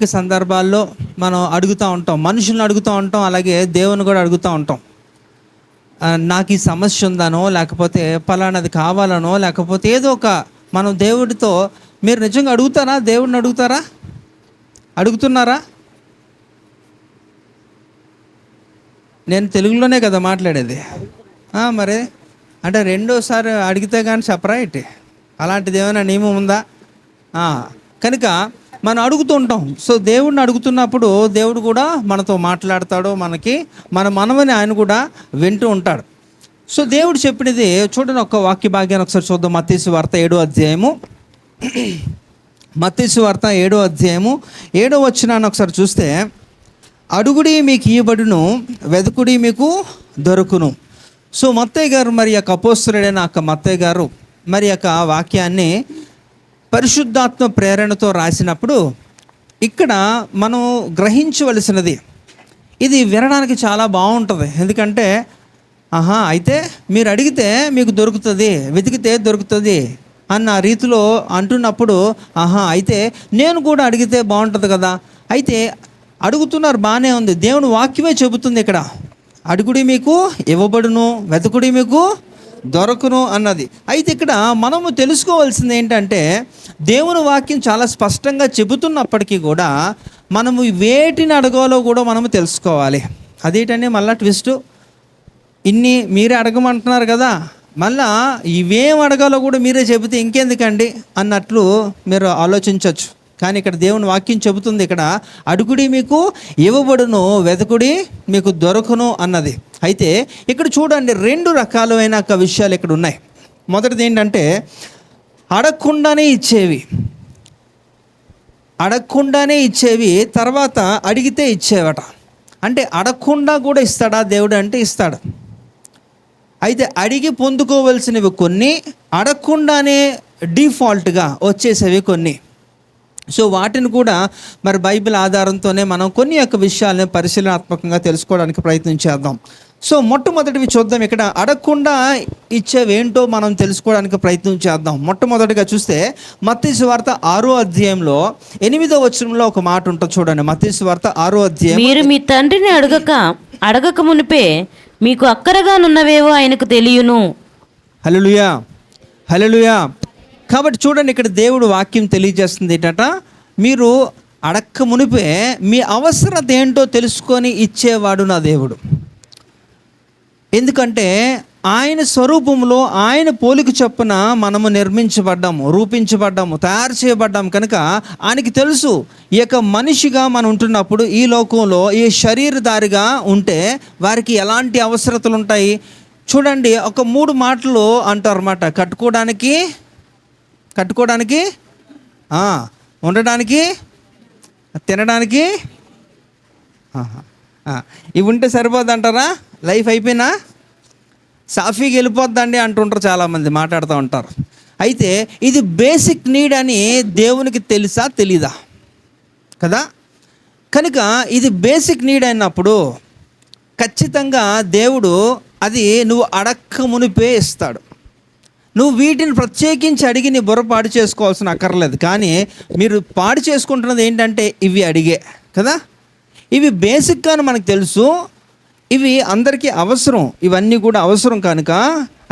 అనేక సందర్భాల్లో మనం అడుగుతూ ఉంటాం, మనుషులను అడుగుతూ ఉంటాం, అలాగే దేవుని కూడా అడుగుతూ ఉంటాం. నాకు ఈ సమస్య ఉందనో, లేకపోతే పలానాది కావాలనో, లేకపోతే ఏదో ఒక మనం దేవుడితో, మీరు నిజంగా అడుగుతారా? దేవుడిని అడుగుతారా? అడుగుతున్నారా? నేను తెలుగులోనే కదా మాట్లాడేది. మరి అంటే రెండోసారి అడిగితే కానీ చెప్పరా ఏంటి? అలాంటిది ఏమైనా నియమం ఉందా? కనుక మనం అడుగుతూ ఉంటాం. సో దేవుడిని అడుగుతున్నప్పుడు దేవుడు కూడా మనతో మాట్లాడతాడు, మన మనమని ఆయన కూడా వింటూ ఉంటాడు. సో దేవుడు చెప్పినది చూడండి, ఒక వాక్య భాగ్యాన్ని ఒకసారి చూద్దాం. మత్తయి సువార్త 7వ అధ్యాయము, మత్తయి సువార్త 7వ అధ్యాయము 7వ వచనాన్ని ఒకసారి చూస్తే, అడుగుడి మీకు ఇయ్యబడును, వెదుకుడి మీకు దొరుకును. సో మత్తయి గారు, మరి యొక్క అపోస్తలుడైన మత్తయి గారు మరి యొక్క వాక్యాన్ని పరిశుద్ధాత్మ ప్రేరణతో రాసినప్పుడు ఇక్కడ మనం గ్రహించవలసినది, ఇది వినడానికి చాలా బాగుంటుంది. ఎందుకంటే అయితే మీరు అడిగితే మీకు దొరుకుతుంది, వెతికితే దొరుకుతుంది అన్న రీతిలో అంటున్నప్పుడు, అయితే నేను కూడా అడిగితే బాగుంటుంది కదా. అయితే అడుగుతున్నారు, బాగానే ఉంది. దేవుని వాక్యమే చెబుతుంది ఇక్కడ, అడుగుడి మీకు ఇవ్వబడును, వెతుకుడి మీకు దొరకును అన్నది. అయితే ఇక్కడ మనము తెలుసుకోవాల్సింది ఏంటంటే, దేవుని వాక్యం చాలా స్పష్టంగా చెబుతున్నప్పటికీ కూడా మనము వేటిని అడగాలో కూడా మనము తెలుసుకోవాలి. అదేంటండి మళ్ళీ ట్విస్ట్, ఇన్ని మీరే అడగమంటున్నారు కదా, మళ్ళా ఇవేం అడగాలో కూడా మీరే చెబితే ఇంకెందుకండి అన్నట్లు మీరు ఆలోచించవచ్చు. కానీ ఇక్కడ దేవుని వాక్యం చెబుతుంది, ఇక్కడ అడుగుడి మీకు ఇవ్వబడును, వెతుకుడి మీకు దొరకును అన్నది. అయితే ఇక్కడ చూడండి, 2 రకాలైన విషయాలు ఇక్కడ ఉన్నాయి. మొదటిది ఏంటంటే, అడగకుండానే ఇచ్చేవి, తర్వాత అడిగితే ఇచ్చేవట. అంటే అడగకుండా కూడా ఇస్తాడా దేవుడు అంటే? ఇస్తాడు. అయితే అడిగి పొందుకోవలసినవి కొన్ని, అడగకుండానే డిఫాల్ట్గా వచ్చేసేవి కొన్ని. సో వాటిని కూడా మరి బైబిల్ ఆధారంతోనే మనం కొన్ని యొక్క విషయాలను పరిశీలనాత్మకంగా తెలుసుకోవడానికి ప్రయత్నం చేద్దాం. సో మొట్టమొదటివి చూద్దాం. ఇక్కడ అడగకుండా ఇచ్చేవేంటో మనం తెలుసుకోవడానికి ప్రయత్నం చేద్దాం. మొట్టమొదటిగా చూస్తే మత్తయి సువార్త 6వ అధ్యాయంలో 8వ వచనంలో ఒక మాట ఉంటుంది చూడండి. మత్తయి సువార్త 6వ అధ్యాయం, మీరు మీ తండ్రిని అడగక మునిపే మీకు అక్కరగానున్నవేవో ఆయనకు తెలియను. హల్లెలూయా, హల్లెలూయా. కాబట్టి చూడండి, ఇక్కడ దేవుడు వాక్యం తెలియజేస్తుంది ఏంటట, మీరు అడక్క మునిపే మీ అవసరత ఏంటో తెలుసుకొని ఇచ్చేవాడు నా దేవుడు. ఎందుకంటే ఆయన స్వరూపంలో, ఆయన పోలిక చొప్పున మనము నిర్మించబడ్డాము, రూపించబడ్డాము, తయారు చేయబడ్డాము. కనుక ఆయనకి తెలుసు, ఈ యొక్క మనిషిగా మనం ఉంటున్నప్పుడు ఈ లోకంలో ఈ శరీరధారిగా ఉంటే వారికి ఎలాంటి అవసరతలు ఉంటాయి. చూడండి, ఒక 3 మాటలు అంటారు అన్నమాట. కట్టుకోవడానికి, ఉండడానికి, తినడానికి, ఇవి ఉంటే సరిపోద్ది అంటారా? లైఫ్ అయిపోయినా సాఫీగా వెళ్ళిపోద్దండి అంటుంటారు, చాలామంది మాట్లాడుతూ ఉంటారు. అయితే ఇది బేసిక్ నీడ్ అని దేవునికి తెలుసా తెలీదా కదా? కనుక ఇది బేసిక్ నీడ్ అయినప్పుడు ఖచ్చితంగా దేవుడు అది నువ్వు అడక్క మునిపే ఇస్తాడు. నువ్వు వీటిని ప్రత్యేకించి అడిగి నీ బుర్ర పాడు చేసుకోవాల్సిన అక్కర్లేదు. కానీ మీరు పాడు చేసుకుంటున్నది ఏంటంటే ఇవి అడిగే కదా, ఇవి బేసిక్గా మనకు తెలుసు, ఇవి అందరికీ అవసరం, ఇవన్నీ కూడా అవసరం. కనుక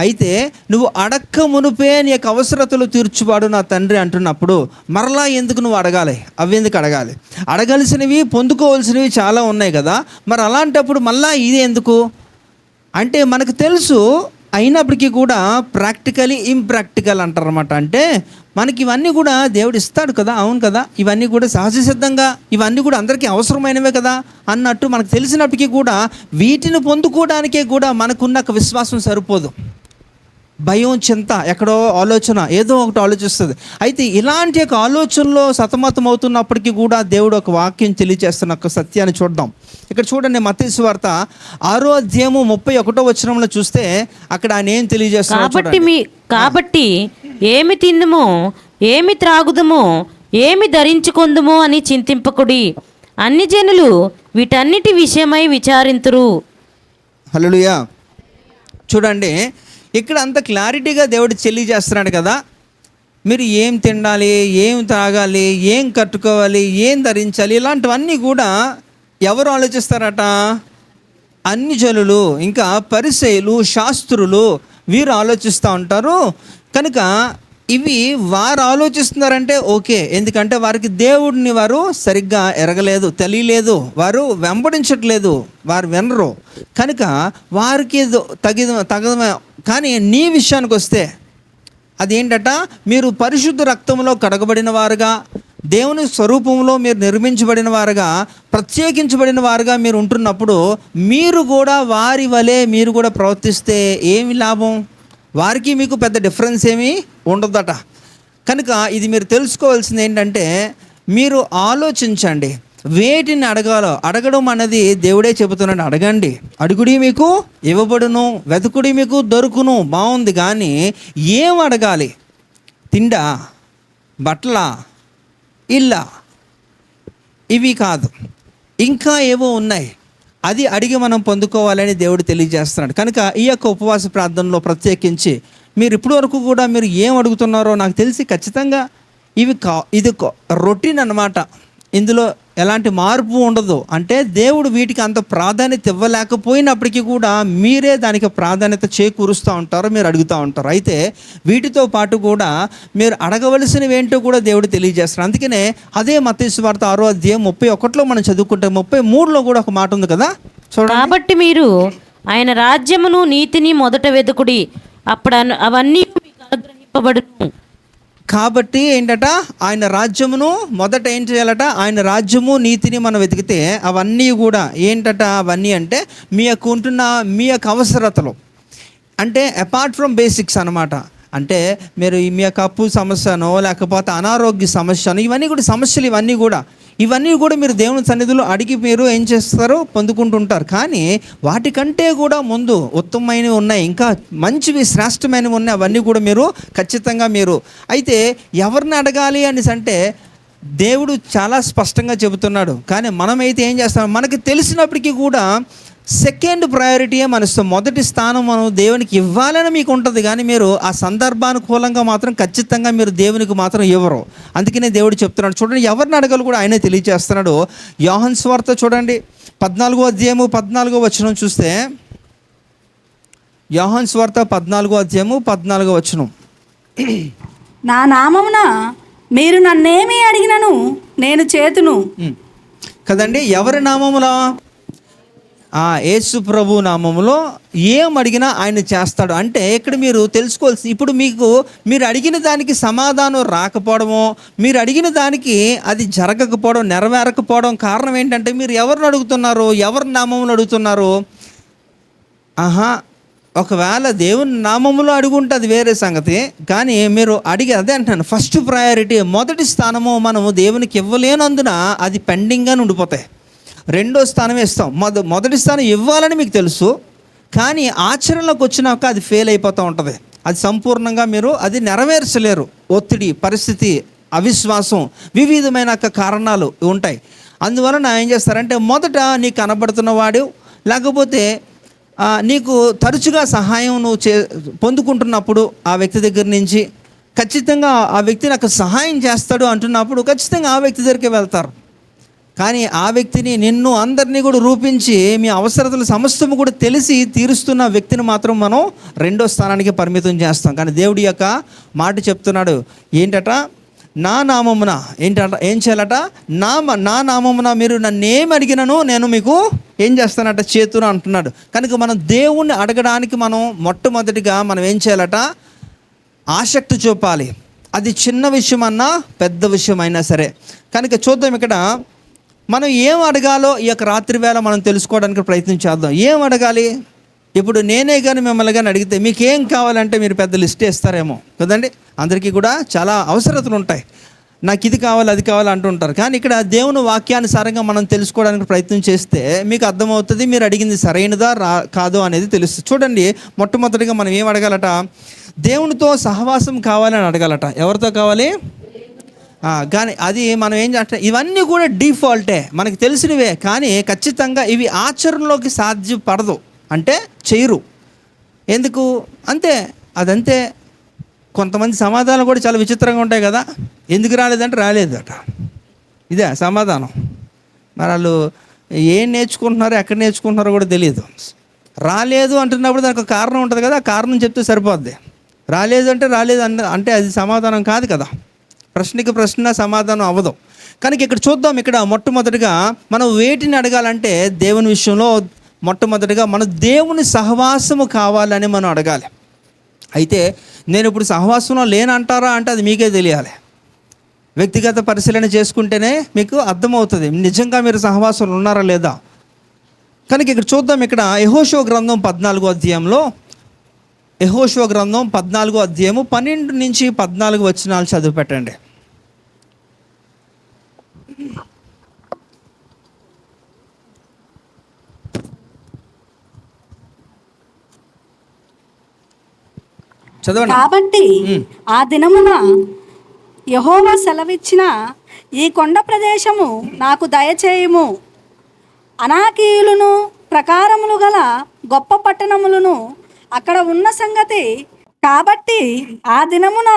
అయితే నువ్వు అడక్క మునిపే నీ యొక్క అవసరతలు తీర్చువాడు నా తండ్రి అంటున్నప్పుడు మరలా ఎందుకు నువ్వు అడగాలి? అవి ఎందుకు అడగాలి? అడగాల్సినవి, పొందుకోవాల్సినవి చాలా ఉన్నాయి కదా. మరి అలాంటప్పుడు మళ్ళా ఇది ఎందుకు అంటే మనకు తెలుసు, అయినప్పటికీ కూడా ప్రాక్టికలీ ఇంప్రాక్టికల్ అంటారు అన్నమాట. అంటే మనకి ఇవన్నీ కూడా దేవుడు ఇస్తాడు కదా, అవును కదా, ఇవన్నీ కూడా సహజ సిద్ధంగా, ఇవన్నీ కూడా అందరికీ అవసరమైనవే కదా అన్నట్టు మనకు తెలిసినప్పటికీ కూడా వీటిని పొందుకోవడానికే కూడా మనకున్న విశ్వాసం సరిపోదు. భయం, చింత, ఎక్కడో ఆలోచన, ఏదో ఒకటి ఆలోచిస్తుంది. అయితే ఇలాంటి యొక్క ఆలోచనలో సతమతం అవుతున్నప్పటికీ కూడా దేవుడు ఒక వాక్యం తెలియజేస్తున్న ఒక సత్యాన్ని చూద్దాం. ఇక్కడ చూడండి, మత్తయి సువార్త 6వ అధ్యాయము 31వ వచనంలో చూస్తే అక్కడ ఆయన ఏం తెలియజేస్తున్నాడు. కాబట్టి ఏమి తిందుమో, ఏమి త్రాగుదుమో, ఏమి ధరించుకొందుమో అని చింతింపకుడి, అన్ని జనులు వీటన్నిటి విషయమై విచారింతురు. హల్లెలూయా. చూడండి, ఇక్కడ అంత క్లారిటీగా దేవుడు తెలియజేస్తున్నాడు కదా. మీరు ఏం తినాలి, ఏం తాగాలి, ఏం కట్టుకోవాలి, ఏం ధరించాలి, ఇలాంటివన్నీ కూడా ఎవరు ఆలోచిస్తారట? అన్ని జనులు, ఇంకా పరిసయ్యులు, శాస్త్రులు వీరు ఆలోచిస్తూ ఉంటారు. కనుక ఇవి వారు ఆలోచిస్తున్నారంటే ఓకే, ఎందుకంటే వారికి దేవుడిని వారు సరిగ్గా ఎరగలేదు, తెలియలేదు, వారు వెంబడించట్లేదు, వారు వినరు. కనుక వారికి తగదు. కానీ నీ విషయానికి వస్తే అదేంటట, మీరు పరిశుద్ధ రక్తంలో కడగబడిన వారుగా, దేవుని స్వరూపంలో మీరు నిర్మించబడిన వారుగా, ప్రత్యేకించబడిన వారుగా మీరు ఉంటున్నప్పుడు మీరు కూడా వారి వలె మీరు కూడా ప్రవర్తిస్తే ఏమి లాభం? వారికి మీకు పెద్ద డిఫరెన్స్ ఏమీ ఉండదట. కనుక ఇది మీరు తెలుసుకోవాల్సింది ఏంటంటే, మీరు ఆలోచించండి వేటిని అడగాలో. అడగడం అనేది దేవుడే చెబుతున్నాడు, అడగండి, అడుగుడి మీకు ఇవ్వబడును, వెతుకుడి మీకు దొరుకును. బాగుంది, కానీ ఏం అడగాలి? తిండా, బట్టలా, ఇల్లా? ఇవి కాదు, ఇంకా ఏవో ఉన్నాయి. అది అడిగి మనం పొందుకోవాలని దేవుడు తెలియజేస్తున్నాడు. కనుక ఈ యొక్క ఉపవాస ప్రార్థనలో ప్రత్యేకించి మీరు ఇప్పటి వరకు కూడా మీరు ఏం అడుగుతున్నారో నాకు తెలిసి ఖచ్చితంగా ఇది రొటీన్ అన్నమాట. ఇందులో ఎలాంటి మార్పు ఉండదు. అంటే దేవుడు వీటికి అంత ప్రాధాన్యత ఇవ్వలేకపోయినప్పటికీ కూడా మీరే దానికి ప్రాధాన్యత చేకూరుస్తూ ఉంటారు, మీరు అడుగుతూ ఉంటారు. అయితే వీటితో పాటు కూడా మీరు అడగవలసినవి ఏంటో కూడా దేవుడు తెలియజేస్తారు. అందుకనే అదే మత్తయి సువార్త 6వ అధ్యాయం 31లో మనం చదువుకుంటే 33లో కూడా ఒక మాట ఉంది కదా, చూడండి. కాబట్టి మీరు ఆయన రాజ్యమును నీతిని మొదట వెతుకుడి, అప్పుడు అవన్నీ మీకు అనుగ్రహింపబడును. కాబట్టి ఏంటట, ఆయన రాజ్యమును మొదట ఏం చేయాలట? ఆయన రాజ్యము నీతిని మనం వెతికితే అవన్నీ కూడా ఏంటట? అవన్నీ అంటే మీ యొక్క ఉంటున్న మీ యొక్క అవసరతలు, అంటే అపార్ట్ ఫ్రమ్ బేసిక్స్ అనమాట. అంటే మీరు మీ యొక్క అప్పు సమస్యనో లేకపోతే అనారోగ్య సమస్యను, ఇవన్నీ కూడా సమస్యలు, ఇవన్నీ కూడా మీరు దేవుని సన్నిధిలో అడిగి మీరు ఏం చేస్తారు? పొందుకుంటుంటారు. కానీ వాటికంటే కూడా ముందు ఉత్తమమైనవి ఉన్నాయి, ఇంకా మంచివి శ్రేష్టమైనవి ఉన్నాయి. అవన్నీ కూడా మీరు ఖచ్చితంగా అయితే ఎవరిని అడగాలి అనేసి అంటే దేవుడు చాలా స్పష్టంగా చెబుతున్నాడు. కానీ మనమైతే ఏం చేస్తాం? మనకి తెలిసినప్పటికీ కూడా సెకండ్ ప్రయారిటీయే మన ఇష్టం. మొదటి స్థానం మనం దేవునికి ఇవ్వాలని మీకు ఉంటుంది, కానీ మీరు ఆ సందర్భానుకూలంగా మాత్రం ఖచ్చితంగా మీరు దేవునికి మాత్రం ఇవ్వరు. అందుకనే దేవుడు చెప్తున్నాడు. చూడండి, ఎవరిని అడగాలి కూడా ఆయనే తెలియజేస్తున్నాడు. యోహాను సువార్త చూడండి 14వ అధ్యాయము 14వ వచనం చూస్తే, యోహాను సువార్త 14వ అధ్యాయము 14వ వచనం. నా నామమున మీరు నన్నేమి అడిగినను నేను చేతును. కదండి, ఎవరి నామములో? యేసు ప్రభు నామములో ఏం అడిగినా ఆయన చేస్తాడు. అంటే ఇక్కడ మీరు తెలుసుకోవాల్సి, ఇప్పుడు మీరు అడిగిన దానికి సమాధానం రాకపోవడమో, మీరు అడిగిన దానికి అది జరగకపోవడం, నెరవేరకపోవడం కారణం ఏంటంటే మీరు ఎవరిని అడుగుతున్నారు? ఎవరి నామములు అడుగుతున్నారు? ఒకవేళ దేవుని నామములో అడుగుంటే అది వేరే సంగతి. కానీ మీరు అదే అంటాను, ఫస్ట్ ప్రయారిటీ, మొదటి స్థానము మనము దేవునికి ఇవ్వలేనందున అది పెండింగ్గా ఉండిపోతాయి. రెండో స్థానం ఇస్తాం, మొదటి స్థానం ఇవ్వాలని మీకు తెలుసు, కానీ ఆచరణలోకి వచ్చినాక అది ఫెయిల్ అయిపోతూ ఉంటుంది. అది సంపూర్ణంగా మీరు అది నెరవేర్చలేరు. ఒత్తిడి, పరిస్థితి, అవిశ్వాసం, వివిధమైన కారణాలు ఉంటాయి. అందువలన ఏం చేస్తారంటే, మొదట నీకు కనబడుతున్నవాడు, లేకపోతే నీకు తరచుగా సహాయం నువ్వు పొందుకుంటున్నప్పుడు ఆ వ్యక్తి దగ్గర నుంచి ఖచ్చితంగా ఆ వ్యక్తి నాకు సహాయం చేస్తాడు అంటున్నప్పుడు ఖచ్చితంగా ఆ వ్యక్తి దగ్గరికి వెళ్తారు. కానీ ఆ వ్యక్తిని, నిన్ను, అందరినీ కూడా రూపించి మీ అవసరతలు సమస్తము కూడా తెలిసి తీరుస్తున్న వ్యక్తిని మాత్రం మనం రెండో స్థానానికి పరిమితం చేస్తాం. కానీ దేవుడి యొక్క మాట చెప్తున్నాడు ఏంటట? నా నామమున ఏం చేయాలట? నా నామమున మీరు నన్నేమి అడిగినను నేను మీకు ఏం చేస్తానట? చేతును అంటున్నాడు. కనుక మనం దేవుణ్ణి అడగడానికి మనం మొట్టమొదటిగా మనం ఏం చేయాలట? ఆసక్తి చూపాలి. అది చిన్న విషయం అన్నా పెద్ద విషయం అయినా సరే. కనుక చూద్దాం, ఇక్కడ మనం ఏం అడగాలో ఈ యొక్క రాత్రి వేళ మనం తెలుసుకోవడానికి ప్రయత్నం చేద్దాం. ఏం అడగాలి? ఇప్పుడు నేనే కానీ మిమ్మల్ని కానీ అడిగితే మీకేం కావాలంటే మీరు పెద్ద లిస్ట్ ఇస్తారేమో కదండి. అందరికీ కూడా చాలా అవసరతలు ఉంటాయి, నాకు ఇది కావాలి అది కావాలి అంటుంటారు. కానీ ఇక్కడ దేవుని వాక్యానుసారంగా మనం తెలుసుకోవడానికి ప్రయత్నం చేస్తే మీకు అర్థమవుతుంది మీరు అడిగింది సరైనదా కాదో అనేది తెలుస్తుంది. చూడండి, మొట్టమొదటిగా మనం ఏం అడగాలట? దేవునితో సహవాసం కావాలని అడగాలట. ఎవరితో కావాలి? కానీ అది మనం ఏం చేస్తాం, ఇవన్నీ కూడా డిఫాల్టే, మనకి తెలిసినవే, కానీ ఖచ్చితంగా ఇవి ఆచరణలోకి సాధ్యపడదు, అంటే చేయరు. ఎందుకు? అంతే, అదంతే. కొంతమంది సమాధానం కూడా చాలా విచిత్రంగా ఉంటాయి కదా. ఎందుకు రాలేదంటే రాలేదట, ఇదే సమాధానం. మరి వాళ్ళు ఏం నేర్చుకుంటున్నారో ఎక్కడ నేర్చుకుంటున్నారో కూడా తెలియదు. రాలేదు అంటున్నప్పుడు దానికి ఒక కారణం ఉంటుంది కదా, ఆ కారణం చెప్తే సరిపోద్ది. రాలేదు అంటే రాలేదు అంటే అది సమాధానం కాదు కదా, ప్రశ్నకి ప్రశ్న సమాధానం అవ్వదు. కనుక ఇక్కడ చూద్దాం, ఇక్కడ మొట్టమొదటిగా మనం వేటిని అడగాలంటే దేవుని విషయంలో మొట్టమొదటిగా మన దేవుని సహవాసము కావాలని మనం అడగాలి. అయితే నేను ఇప్పుడు సహవాసంలో లేనంటారా అంటే అది మీకే తెలియాలి. వ్యక్తిగత పరిశీలన చేసుకుంటేనే మీకు అర్థమవుతుంది నిజంగా మీరు సహవాసంలో ఉన్నారా లేదా. కనుక ఇక్కడ చూద్దాం, ఇక్కడ యెహోషువ గ్రంథం 14వ అధ్యాయంలో, యెహోషువ గ్రంథం 14వ అధ్యాయము 12 నుంచి 14 వచనాలు చదివి పెట్టండి. చదవండి. కాబట్టి ఆ దినమున యెహోవా సెలవిచ్చిన ఈ కొండ ప్రదేశము నాకు దయచేయుము, అనాకీయులను ప్రకారములు గల గొప్ప పట్టణములను అక్కడ ఉన్న సంగతి. కాబట్టి ఆ దినమున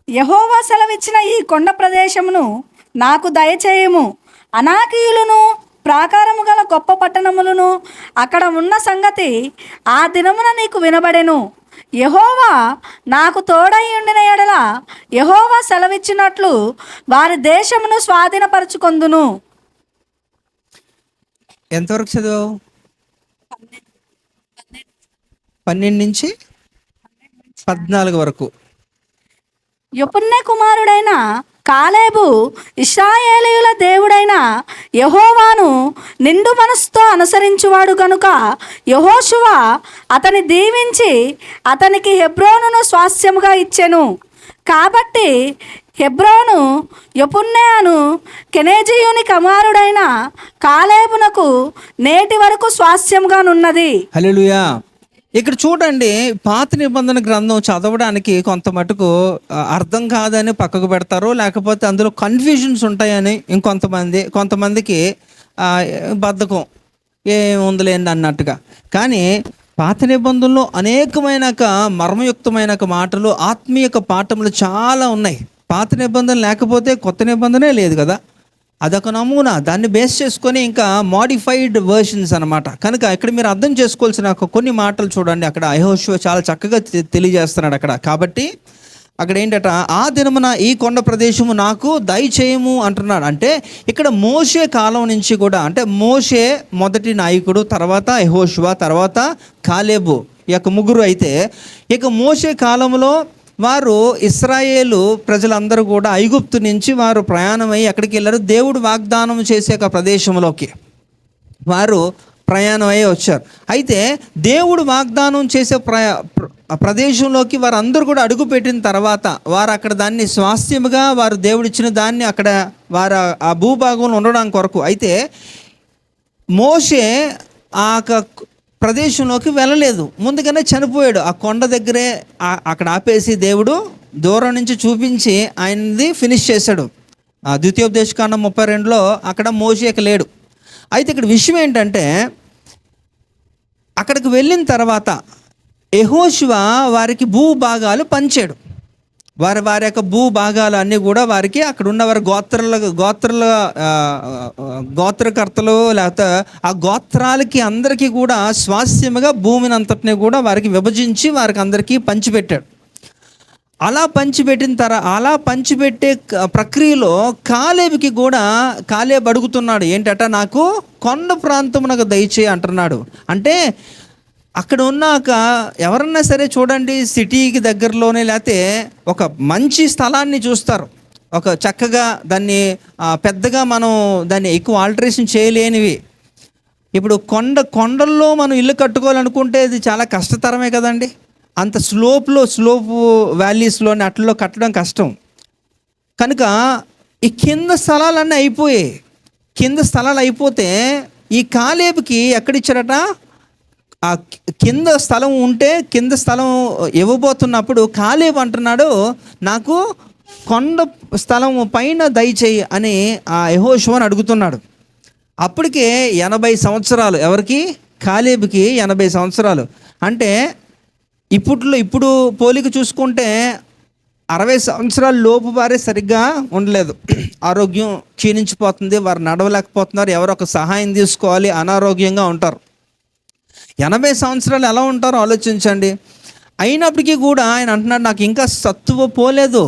యెహోవా సెలవిచ్చిన ఈ కొండ ప్రదేశమును నాకు దయచేయుము, అనాకీయులను ప్రాకారము గల గొప్ప పట్టణములను అక్కడ ఉన్న సంగతి ఆ దినమున నీకు వినబడెను. యెహోవా నాకు తోడై ఉండిన ఎడల యెహోవా సెలవిచ్చినట్లు వారి దేశమును స్వాధీనపరచుకొందును. ఎంతవరకు చదివావు? 12 నుంచి 14 వరకు. యెఫున్నె కుమారుడైన కాలేబు ఇశ్రాయేలీయుల దేవుడైన యెహోవాను నిండు మనసుతో అనుసరించువాడు కనుక యెహోషువ అతని దీవించి అతనికి హెబ్రోనును స్వాస్థ్యముగా ఇచ్చెను. కాబట్టి హెబ్రోను యెఫున్నె అను కెనేజీయుని కుమారుడైన కాలేబునకు నేటి వరకు స్వాస్థ్యంగానున్నది. హల్లెలూయా. ఇక్కడ చూడండి, పాత నిబంధన గ్రంథం చదవడానికి కొంత మటుకు అర్థం కాదని పక్కకు పెడతారు, లేకపోతే అందులో కన్ఫ్యూజన్స్ ఉంటాయని కొంతమందికి బద్ధకం ఏముందిలేండి అన్నట్టుగా. కానీ పాత నిబంధనలో అనేకమైన మర్మయుక్తమైన మాటలు, ఆత్మీయ పాఠములు చాలా ఉన్నాయి. పాత నిబంధన లేకపోతే కొత్త నిబంధనే లేదు కదా, అదొక నమూనా. దాన్ని బేస్ చేసుకొని ఇంకా మాడిఫైడ్ వర్షన్స్ అనమాట. కనుక ఇక్కడ మీరు అర్థం చేసుకోవాల్సిన కొన్ని మాటలు చూడండి. అక్కడ యెహోషువ చాలా చక్కగా తెలియజేస్తున్నాడు అక్కడ. కాబట్టి అక్కడ ఏంటట, ఆ దినమున ఈ కొండ ప్రదేశము నాకు దయచేయము అంటున్నాడు. అంటే ఇక్కడ మోషే కాలం నుంచి కూడా, అంటే మోషే మొదటి నాయకుడు, తర్వాత యెహోషువ, తర్వాత కాలేబు, ఈ యొక్క ముగ్గురు. అయితే ఇక మోషే కాలంలో వారు ఇశ్రాయేలు ప్రజలందరూ కూడా ఐగుప్తు నుంచి వారు ప్రయాణమై ఎక్కడికి వెళ్ళారు? దేవుడు వాగ్దానం చేసే ఒక ప్రదేశంలోకి వారు ప్రయాణం అయ్యి వచ్చారు. అయితే దేవుడు వాగ్దానం చేసే ప్రదేశంలోకి వారు అందరూ కూడా అడుగు పెట్టిన తర్వాత వారు అక్కడ దాన్ని స్వాస్థ్యముగా, వారు దేవుడిచ్చిన దాన్ని అక్కడ వారు ఆ భూభాగంలో ఉండడానికి కొరకు. అయితే మోషే ఆ ప్రదేశంలోకి వెళ్ళలేదు, ముందుగానే చనిపోయాడు. ఆ కొండ దగ్గరే అక్కడ ఆపేసి దేవుడు దూరం నుంచి చూపించి ఆయనది ఫినిష్ చేశాడు. ద్వితీయోపదేశకాండం 32లో అక్కడ మోషే లేడు. అయితే ఇక్కడ విషయం ఏంటంటే, అక్కడికి వెళ్ళిన తర్వాత యెహోషువ వారికి భాగాలు పంచాడు. వారి యొక్క భూభాగాలు అన్నీ కూడా వారికి అక్కడ ఉన్న వారి గోత్రకర్తలు లేకపోతే ఆ గోత్రాలకి అందరికీ కూడా స్వాస్థ్యముగా భూమిని అంతటిని కూడా వారికి విభజించి వారికి అందరికీ పంచిపెట్టాడు. అలా పంచిపెట్టే ప్రక్రియలో కాలేబుకి కూడా కాలేబు అడుగుతున్నాడు, ఏంటట, నాకు కొండ ప్రాంతం నాకు దయచేయి అంటున్నాడు. అంటే అక్కడ ఉన్నాక ఎవరన్నా సరే చూడండి, సిటీకి దగ్గరలోనే లేకపోతే ఒక మంచి స్థలాన్ని చూస్తారు, ఒక చక్కగా దాన్ని పెద్దగా మనం దాన్ని ఎక్కువ ఆల్టరేషన్ చేయలేనివి. ఇప్పుడు కొండల్లో మనం ఇల్లు కట్టుకోవాలనుకుంటే ఇది చాలా కష్టతరమే కదండి. అంత స్లోప్ వ్యాలీస్లోని అట్లలో కట్టడం కష్టం. కనుక ఈ కింద స్థలాలన్నీ అయిపోయాయి. కింద స్థలాలు అయిపోతే ఈ కాలేబుకి ఎక్కడిచ్చారట, ఆ కింద స్థలం ఉంటే కింద స్థలం ఇవ్వబోతున్నప్పుడు కాలేబు అంటున్నాడు, నాకు కొండ స్థలం పైన దయచేయి అని ఆ యెహోషువను అడుగుతున్నాడు. అప్పటికే 80 సంవత్సరాలు, ఎవరికి? కాలేబుకి 80 సంవత్సరాలు. అంటే ఇప్పుడు పోలిక చూసుకుంటే 60 సంవత్సరాల లోపు వారే సరిగ్గా ఉండలేదు, ఆరోగ్యం క్షీణించిపోతుంది, వారు నడవలేకపోతున్నారు, ఎవరో ఒక సహాయం తీసుకోవాలి, అనారోగ్యంగా ఉంటారు. 80 సంవత్సరాలు ఎలా ఉంటారో ఆలోచించండి. అయినప్పటికీ కూడా ఆయన అంటున్నాడు, నాకు ఇంకా సత్తువ పోలేదు,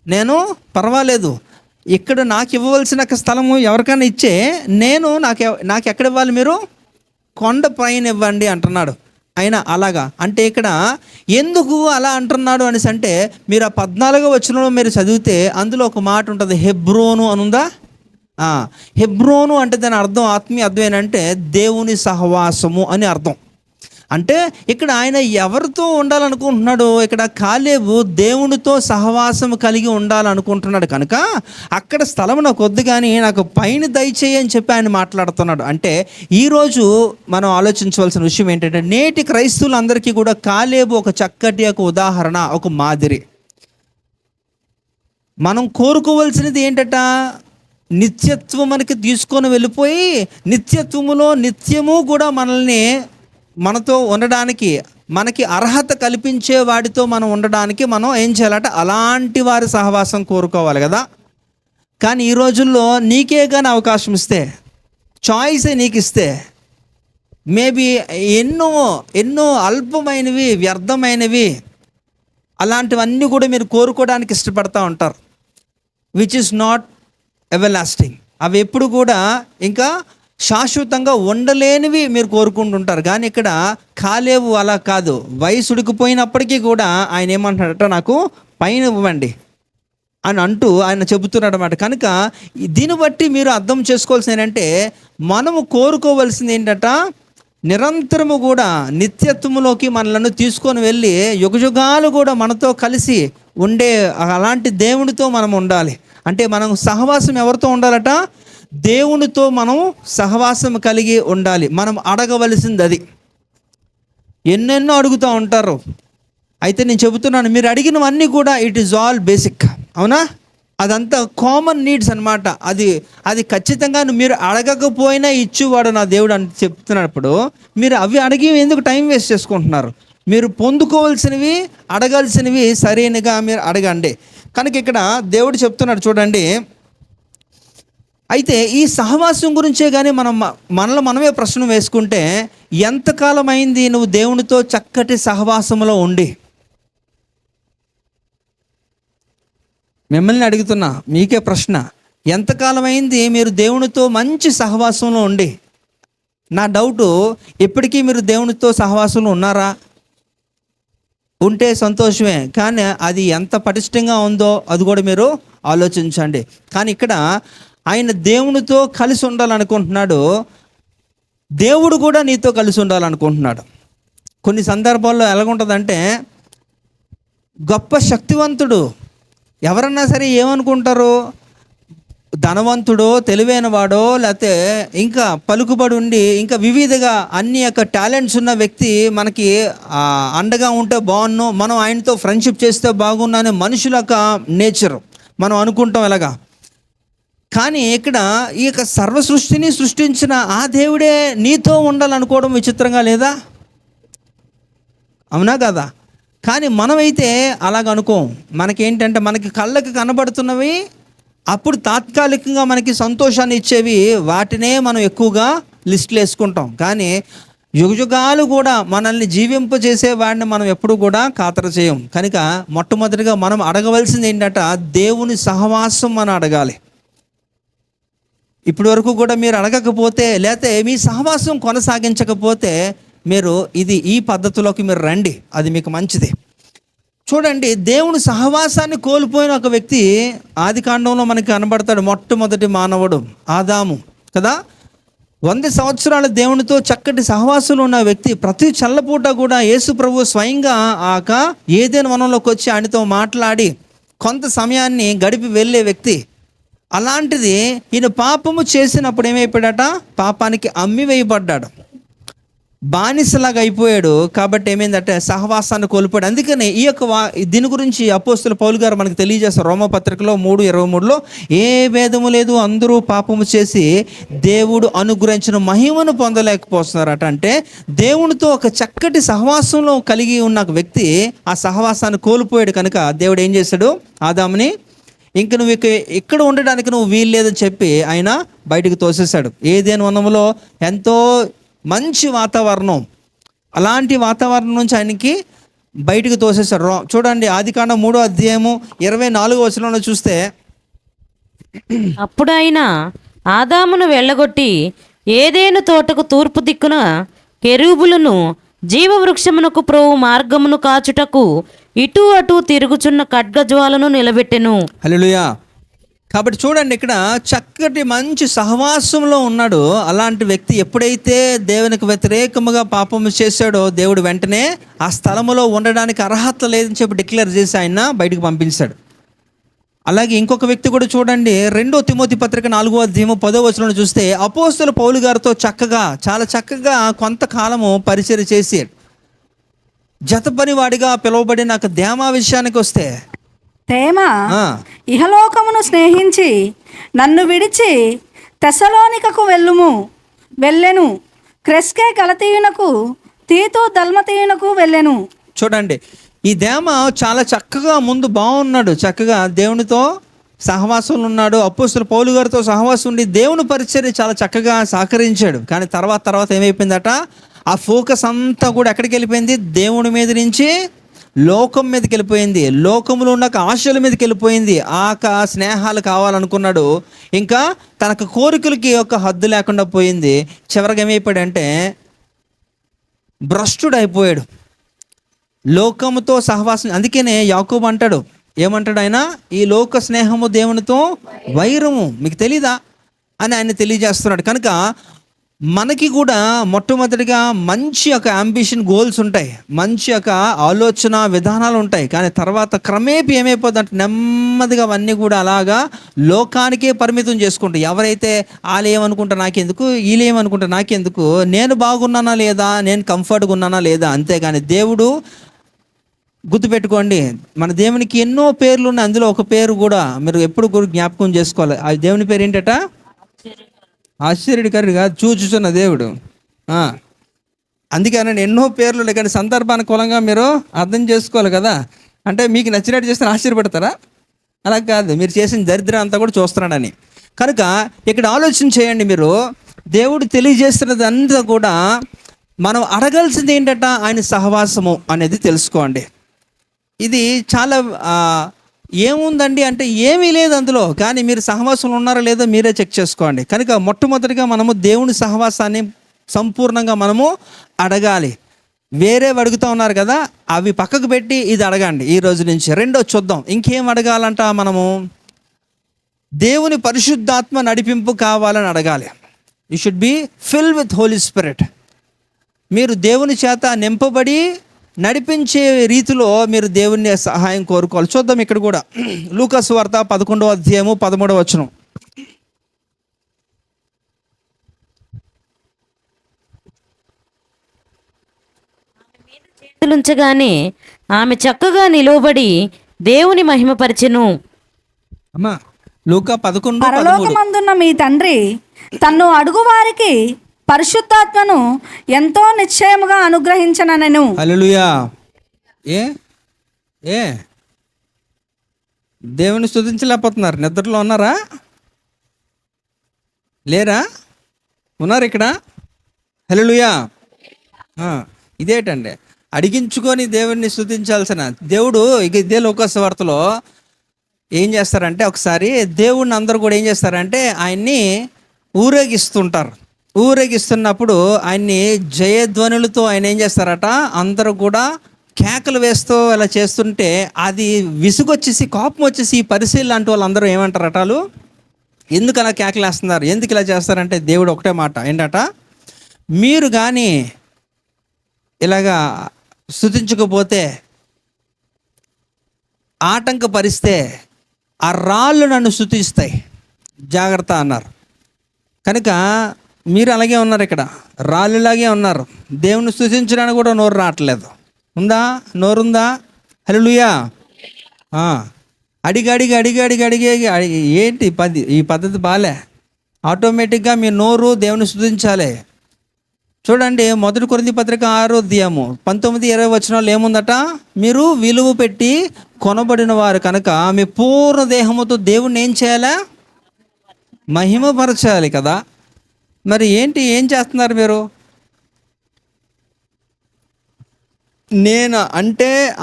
నేను పర్వాలేదు, ఇక్కడ నాకు ఇవ్వవలసిన స్థలము ఎవరికైనా ఇచ్చే నేను నాకు ఎక్కడ ఇవ్వాలి, మీరు కొండ పైన ఇవ్వండి అంటున్నాడు. ఆయన అలాగా అంటే ఇక్కడ ఎందుకు అలా అంటున్నాడు అనేసి అంటే, మీరు ఆ 14వ వచనంలో మీరు చదివితే అందులో ఒక మాట ఉంటుంది, హెబ్రోను అని ఉందా? హెబ్రోను అంటే దాని అర్థం, ఆత్మీయ అర్థం ఏంటంటే దేవుని సహవాసము అని అర్థం. అంటే ఇక్కడ ఆయన ఎవరితో ఉండాలనుకుంటున్నాడు, ఇక్కడ కాలేబు దేవునితో సహవాసం కలిగి ఉండాలనుకుంటున్నాడు కనుక అక్కడ స్థలం నాకు వద్దు కానీ నాకు పైన దయచేయి అని చెప్పి ఆయన మాట్లాడుతున్నాడు. అంటే ఈరోజు మనం ఆలోచించవలసిన విషయం ఏంటంటే, నేటి క్రైస్తవులందరికీ కూడా కాలేబు ఒక చక్కటి ఒక ఉదాహరణ, ఒక మాదిరి. మనం కోరుకోవలసినది ఏంటట, నిత్యత్వం మనకి తీసుకొని వెళ్ళిపోయి నిత్యత్వములో నిత్యము కూడా మనతో ఉండడానికి, మనకి అర్హత కల్పించే వాడితో మనం ఉండడానికి మనం ఏం చేయాలంటే అలాంటి వారి సహవాసం కోరుకోవాలి కదా. కానీ ఈ రోజుల్లో నీకే కానీ అవకాశం ఇస్తే, చాయిసే నీకు ఇస్తే, మేబీ ఎన్నో అల్పమైనవి, వ్యర్థమైనవి, అలాంటివన్నీ కూడా మీరు కోరుకోవడానికి ఇష్టపడతా ఉంటారు, విచ్ ఇస్ నాట్ ఎవర్-లాస్టింగ్. అవి ఎప్పుడు కూడా ఇంకా శాశ్వతంగా ఉండలేనివి మీరు కోరుకుంటుంటారు. కానీ ఇక్కడ కాలేబు అలా కాదు, వయసు ఉడికిపోయినప్పటికీ కూడా ఆయన ఏమంటాడట, నాకు పైన ఇవ్వండి అని అంటూ ఆయన చెబుతున్నాడు అన్నమాట. కనుక దీన్ని బట్టి మీరు అర్థం చేసుకోవాల్సింది ఏంటంటే, మనము కోరుకోవాల్సింది ఏంటట, నిరంతరము కూడా నిత్యత్వములోకి మనలను తీసుకొని వెళ్ళి యుగయుగాలు కూడా మనతో కలిసి ఉండే అలాంటి దేవునితో మనం ఉండాలి. అంటే మనం సహవాసం ఎవరితో ఉండాలట, దేవునితో మనం సహవాసం కలిగి ఉండాలి. మనం అడగవలసింది అది. ఎన్నెన్నో అడుగుతూ ఉంటారు, అయితే నేను చెబుతున్నాను, మీరు అడిగినవన్నీ కూడా ఇట్ ఈజ్ ఆల్ బేసిక్, అవునా? అదంతా కామన్ నీడ్స్ అనమాట. అది ఖచ్చితంగా మీరు అడగకపోయినా ఇచ్చేవాడు నా దేవుడు అని చెప్తున్నప్పుడు మీరు అవి అడిగి ఎందుకు టైం వేస్ట్ చేసుకుంటున్నారు? మీరు పొందుకోవాల్సినవి, అడగాల్సినవి సరైనగా మీరు అడగండి. కనుక ఇక్కడ దేవుడు చెప్తున్నాడు చూడండి. అయితే ఈ సహవాసం గురించే కానీ మనలో మనమే ప్రశ్న వేసుకుంటే, ఎంతకాలం అయింది నువ్వు దేవునితో చక్కటి సహవాసంలో ఉండి? మిమ్మల్ని అడుగుతున్నా, మీకే ప్రశ్న, ఎంతకాలం అయింది మీరు దేవునితో మంచి సహవాసంలో ఉండి? నా డౌటు, ఇప్పటికీ మీరు దేవునితో సహవాసంలో ఉన్నారా? ఉంటే సంతోషమే, కానీ అది ఎంత పటిష్టంగా ఉందో అది కూడా మీరు ఆలోచించండి. కానీ ఇక్కడ ఆయన దేవునితో కలిసి ఉండాలనుకుంటున్నాడు, దేవుడు కూడా నీతో కలిసి ఉండాలనుకుంటున్నాడు. కొన్ని సందర్భాల్లో ఎలాగుంటుందంటే, గొప్ప శక్తివంతుడు ఎవరన్నా సరే ఏమనుకుంటారు, ధనవంతుడో, తెలివైన వాడో, లేకపోతే ఇంకా పలుకుబడి ఉండి ఇంకా వివిధగా అన్ని యొక్క టాలెంట్స్ ఉన్న వ్యక్తి మనకి అండగా ఉంటే బాగున్నాను, మనం ఆయనతో ఫ్రెండ్షిప్ చేస్తే బాగున్నా అనే మనుషుల యొక్క నేచర్ మనం అనుకుంటాం ఎలాగా. కానీ ఇక్కడ ఈ యొక్క సర్వ సృష్టిని సృష్టించిన ఆ దేవుడే నీతో ఉండాలనుకోవడం విచిత్రంగా లేదా? అవునా కదా? కానీ మనమైతే అలాగ అనుకోం. మనకేంటంటే మనకి కళ్ళకి కనబడుతున్నవి అప్పుడు తాత్కాలికంగా మనకి సంతోషాన్ని ఇచ్చేవి, వాటినే మనం ఎక్కువగా లిస్టులు వేసుకుంటాం. కానీ యుగయుగాలు కూడా మనల్ని జీవింపజేసే వాడిని మనం ఎప్పుడు కూడా ఖాతరు చేయం. కనుక మొట్టమొదటిగా మనం అడగవలసింది ఏంటంట, దేవుని సహవాసం మనం అడగాలి. ఇప్పటి వరకు కూడా మీరు అడగకపోతే, లేకపోతే మీ సహవాసం కొనసాగించకపోతే మీరు ఈ పద్ధతిలోకి మీరు రండి, అది మీకు మంచిది. చూడండి, దేవుని సహవాసాన్ని కోల్పోయిన ఒక వ్యక్తి ఆదికాండంలో మనకి కనబడతాడు. మొట్టమొదటి మానవుడు ఆదాము కదా. 100 సంవత్సరాల దేవునితో చక్కటి సహవాసంలో ఉన్న వ్యక్తి ప్రతి చల్లపూట కూడా యేసు ప్రభు స్వయంగా ఏదైనా వనంలోకి వచ్చి ఆయనతో మాట్లాడి కొంత సమయాన్ని గడిపి వెళ్ళే వ్యక్తి. అలాంటిది ఈయన పాపము చేసినప్పుడు ఏమైపోయాడట, పాపానికి అమ్మి వేయబడ్డాడు. బానిసలాగా అయిపోయాడు. కాబట్టి ఏమైందంటే సహవాసాన్ని కోల్పోయాడు. అందుకని ఈ యొక్క దీని గురించి అపోస్తుల పౌలు గారు మనకు తెలియజేస్తారు రోమపత్రికలో 3:23లో, ఏ భేదము లేదు, అందరూ పాపము చేసి దేవుడు అనుగ్రహించిన మహిమను పొందలేకపోతున్నారట. అంటే దేవునితో ఒక చక్కటి సహవాసంలో కలిగి ఉన్న ఒక వ్యక్తి ఆ సహవాసాన్ని కోల్పోయాడు. కనుక దేవుడు ఏం చేశాడు, ఆదాముని ఇంక నువ్వు ఇక్కడ ఉండడానికి నువ్వు వీలు లేదని చెప్పి ఆయన బయటకు తోసేశాడు. ఏదైనా వనంలో ఎంతో మంచి వాతావరణం, అలాంటి వాతావరణం నుంచి ఆయనకి బయటకు తోసేశాడు. చూడండి ఆదికాండం 3:24 చూస్తే, అప్పుడు ఆయన ఆదామును వెళ్ళగొట్టి ఏదేను తోటకు తూర్పు దిక్కున కెరూబులను జీవవృక్షమునకు ప్రోవు మార్గమును కాచుటకు ఇటు అటు తిరుగుచున్న ఖడ్గజ్వాలను నిలబెట్టెను. హల్లెలూయా. కాబట్టి చూడండి, ఇక్కడ చక్కటి మంచి సహవాసంలో ఉన్నాడు. అలాంటి వ్యక్తి ఎప్పుడైతే దేవునికి వ్యతిరేకముగా పాపము చేశాడో దేవుడు వెంటనే ఆ స్థలములో ఉండడానికి అర్హత లేదని చెప్పి డిక్లేర్ చేసి ఆయన బయటకు పంపించాడు. అలాగే ఇంకొక వ్యక్తి కూడా చూడండి, 2 తిమోతి పత్రిక 4:10 చూస్తే అపోస్తల పౌలు గారితో చాలా చక్కగా కొంతకాలము పరిచర్య చేసి జతపనివాడిగా పిలువబడిన దేమా విషయానికి వస్తే, తేమా ఇహలోకమును స్నేహించి నన్ను విడిచి తెసలోనికకు వెళ్ళెను. క్రెస్కే గలతీయునకు, తీతు దల్మతీయునకు వెళ్ళెను. చూడండి, ఈ దేమ చాలా చక్కగా ముందు బాగున్నాడు, చక్కగా దేవునితో సహవాసంలో ఉన్నాడు. అపోస్తల పౌలు గారితో సహవాసం ఉండి దేవుని పరిచర్య చాలా చక్కగా సహకరించాడు. కానీ తర్వాత ఏమైపోయిందట, ఆ ఫోకస్ అంతా కూడా ఎక్కడికి వెళ్ళిపోయింది, దేవుని మీద నుంచి లోకం మీదకి వెళ్ళిపోయింది. లోకంలో ఉన్న ఆశల మీదకి వెళ్ళిపోయింది. స్నేహాలు కావాలనుకున్నాడు. ఇంకా తనకు కోరికలకి ఒక హద్దు లేకుండా పోయింది. చివరికి ఏమైపోయాడంటే భ్రష్టుడు అయిపోయాడు, లోకముతో సహవాసం. అందుకనే యాకోబు అంటాడు, ఏమంటాడు ఆయన, ఈ లోక స్నేహము దేవునితో వైరము, మీకు తెలీదా అని ఆయన తెలియజేస్తున్నాడు. కనుక మనకి కూడా మొట్టమొదటిగా మంచి ఒక అంబిషన్, గోల్స్ ఉంటాయి, మంచి ఒక ఆలోచన విధానాలు ఉంటాయి. కానీ తర్వాత క్రమేపీ ఏమైపోద్ది అంటే నెమ్మదిగా అవన్నీ కూడా అలాగా లోకానికే పరిమితం చేసుకుంటాయి. ఎవరైతే వాళ్ళు ఏమనుకుంటా నాకెందుకు, వీళ్ళు ఏమనుకుంటా నాకెందుకు, నేను బాగున్నానా లేదా, నేను కంఫర్ట్గా ఉన్నానా లేదా, అంతేగాని దేవుడు, గుర్తుపెట్టుకోండి, మన దేవునికి ఎన్నో పేర్లు ఉన్నాయి. అందులో ఒక పేరు కూడా మీరు ఎప్పుడు కూడా జ్ఞాపకం చేసుకోవాలి. ఆ దేవుని పేరు ఏంటట, ఆశ్చర్యకరుడుగా చూచుచున్న దేవుడు. అందుకే నేను ఎన్నో పేర్లు ఉన్నాయి, కానీ సందర్భానుకూలంగా మీరు అర్థం చేసుకోవాలి కదా. అంటే మీకు నచ్చినట్టు చేస్తే ఆశ్చర్యపడతారా? అలా కాదు, మీరు చేసిన దరిద్రం అంతా కూడా చూస్తున్నాడని. కనుక ఇక్కడ ఆలోచన చేయండి, మీరు దేవుడు తెలియజేస్తున్నది అంతా కూడా మనం అడగాల్సింది ఏంటట, ఆయన సహవాసము అనేది తెలుసుకోండి. ఇది చాలా ఏముందండి అంటే ఏమీ లేదు అందులో, కానీ మీరు సహవాసంలో ఉన్నారో లేదో మీరే చెక్ చేసుకోండి. కనుక మొట్టమొదటిగా మనము దేవుని సహవాసాన్ని సంపూర్ణంగా మనము అడగాలి. వేరే అడుగుతూ ఉన్నారు కదా, అవి పక్కకు పెట్టి ఇది అడగండి ఈ రోజు నుంచి. రెండో చూద్దాం, ఇంకేం అడగాలంట, మనము దేవుని పరిశుద్ధాత్మ నడిపింపు కావాలని అడగాలి. You should be fill with holy spirit. మీరు దేవుని చేత నింపబడి నడిపించే రీతిలో మీరు దేవుని సహాయం కోరుకోవాలి. చూద్దాం ఇక్కడ కూడా లూకా సువార్త 11:13. చేతులుంచగానే ఆమె చక్కగా నిలువబడి దేవుని మహిమపరిచెను. అమ్మా, లూకా 11:13. పరలోకమందున్న మీ తండ్రి తన్ను అడుగు వారికి పరిశుద్ధాత్మను ఎంతో నిశ్చయముగా అనుగ్రహించననెను. హల్లెలూయా. ఏ దేవుని స్తుతించలేకపోతున్నారు? నిద్రలో ఉన్నారా? లేరా? ఉన్నారు ఇక్కడ. హల్లెలూయా. ఇదేటండి, అడిగించుకొని దేవుడిని స్తుతించాల్సిన దేవుడు. ఇక ఇదే లోకస్వార్తలో ఏం చేస్తారంటే, ఒకసారి దేవుడిని అందరూ కూడా ఏం చేస్తారంటే ఆయన్ని ఊరేగిస్తుంటారు. ఊరేగిస్తున్నప్పుడు ఆయన్ని జయధ్వనులతో ఆయన ఏం చేస్తారట, అందరూ కూడా కేకలు వేస్తూ అలా చేస్తుంటే అది విసుగొచ్చేసి, కోపం వచ్చేసి ఈ పరిశీలన లాంటి వాళ్ళందరూ ఏమంటారట, వాళ్ళు ఎందుకు అలా కేకలు వేస్తున్నారు, ఎందుకు ఇలా చేస్తారంటే దేవుడు ఒకటే మాట ఏంటట, మీరు కానీ ఇలాగా స్తుతించకపోతే, ఆటంకపరిస్తే ఆ రాళ్ళు నన్ను స్తుతిస్తాయి, జాగ్రత్త అన్నారు. కనుక మీరు అలాగే ఉన్నారు, ఇక్కడ రాళ్ళులాగే ఉన్నారు. దేవుని స్తుతించడానికి కూడా నోరు రావట్లేదు. ఉందా? నోరుందా? హల్లెలూయా. అడిగి ఏంటి ఈ పద్ధతి బాలే. ఆటోమేటిక్గా మీ నోరు దేవుని స్తుతించాలి. చూడండి, 1 కొరింథీ పత్రిక 6వ అధ్యాయము 19-20 వచనాలు ఏముందట? మీరు విలువ పెట్టి కొనబడిన వారు కనుక మీ పూర్ణ దేహముతో దేవుణ్ణి ఏం చేయాలా? మహిమపరచాలి కదా. మరి ఏం చేస్తున్నారు మీరు? నేను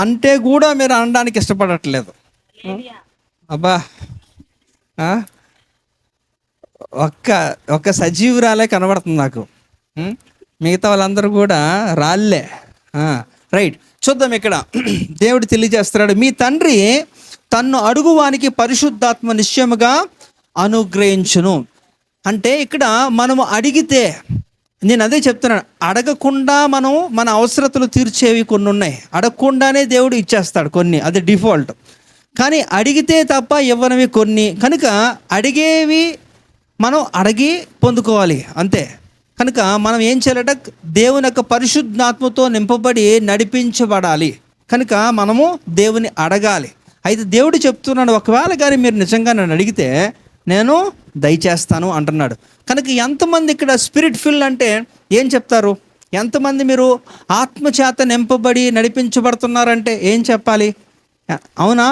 అంటే కూడా మీరు అనడానికి ఇష్టపడట్లేదు. అబ్బా, ఒక్క సజీవురాలే కనబడుతుంది నాకు. మిగతా వాళ్ళందరూ కూడా రాళ్ళే. రైట్, చూద్దాం. ఇక్కడ దేవుడు తెలియజేస్తున్నాడు, మీ తండ్రి తన్ను అడుగువానికి పరిశుద్ధాత్మ నిశ్చయముగా అనుగ్రహించును. అంటే ఇక్కడ మనము అడిగితే, నేను అదే చెప్తున్నాను, అడగకుండా మనం మన అవసరతలు తీర్చేవి కొన్ని ఉన్నాయి. అడగకుండానే దేవుడు ఇచ్చేస్తాడు కొన్ని, అది డిఫాల్ట్. కానీ అడిగితే తప్ప ఇవ్వనివి కొన్ని. కనుక అడిగేవి మనం అడిగి పొందుకోవాలి అంతే. కనుక మనం ఏం చేయాలంటే దేవుని యొక్క పరిశుద్ధాత్మతో నింపబడి నడిపించబడాలి. కనుక మనము దేవుని అడగాలి. అయితే దేవుడు చెప్తున్నాడు, ఒకవేళ కానీ మీరు నిజంగా నన్ను అడిగితే నేను దయచేస్తాను అంటున్నాడు. కనుక ఎంతమంది ఇక్కడ స్పిరిట్ ఫిల్ అంటే ఏం చెప్తారు? ఎంతమంది మీరు ఆత్మచేత నింపబడి నడిపించబడుతున్నారంటే ఏం చెప్పాలి? అవునా?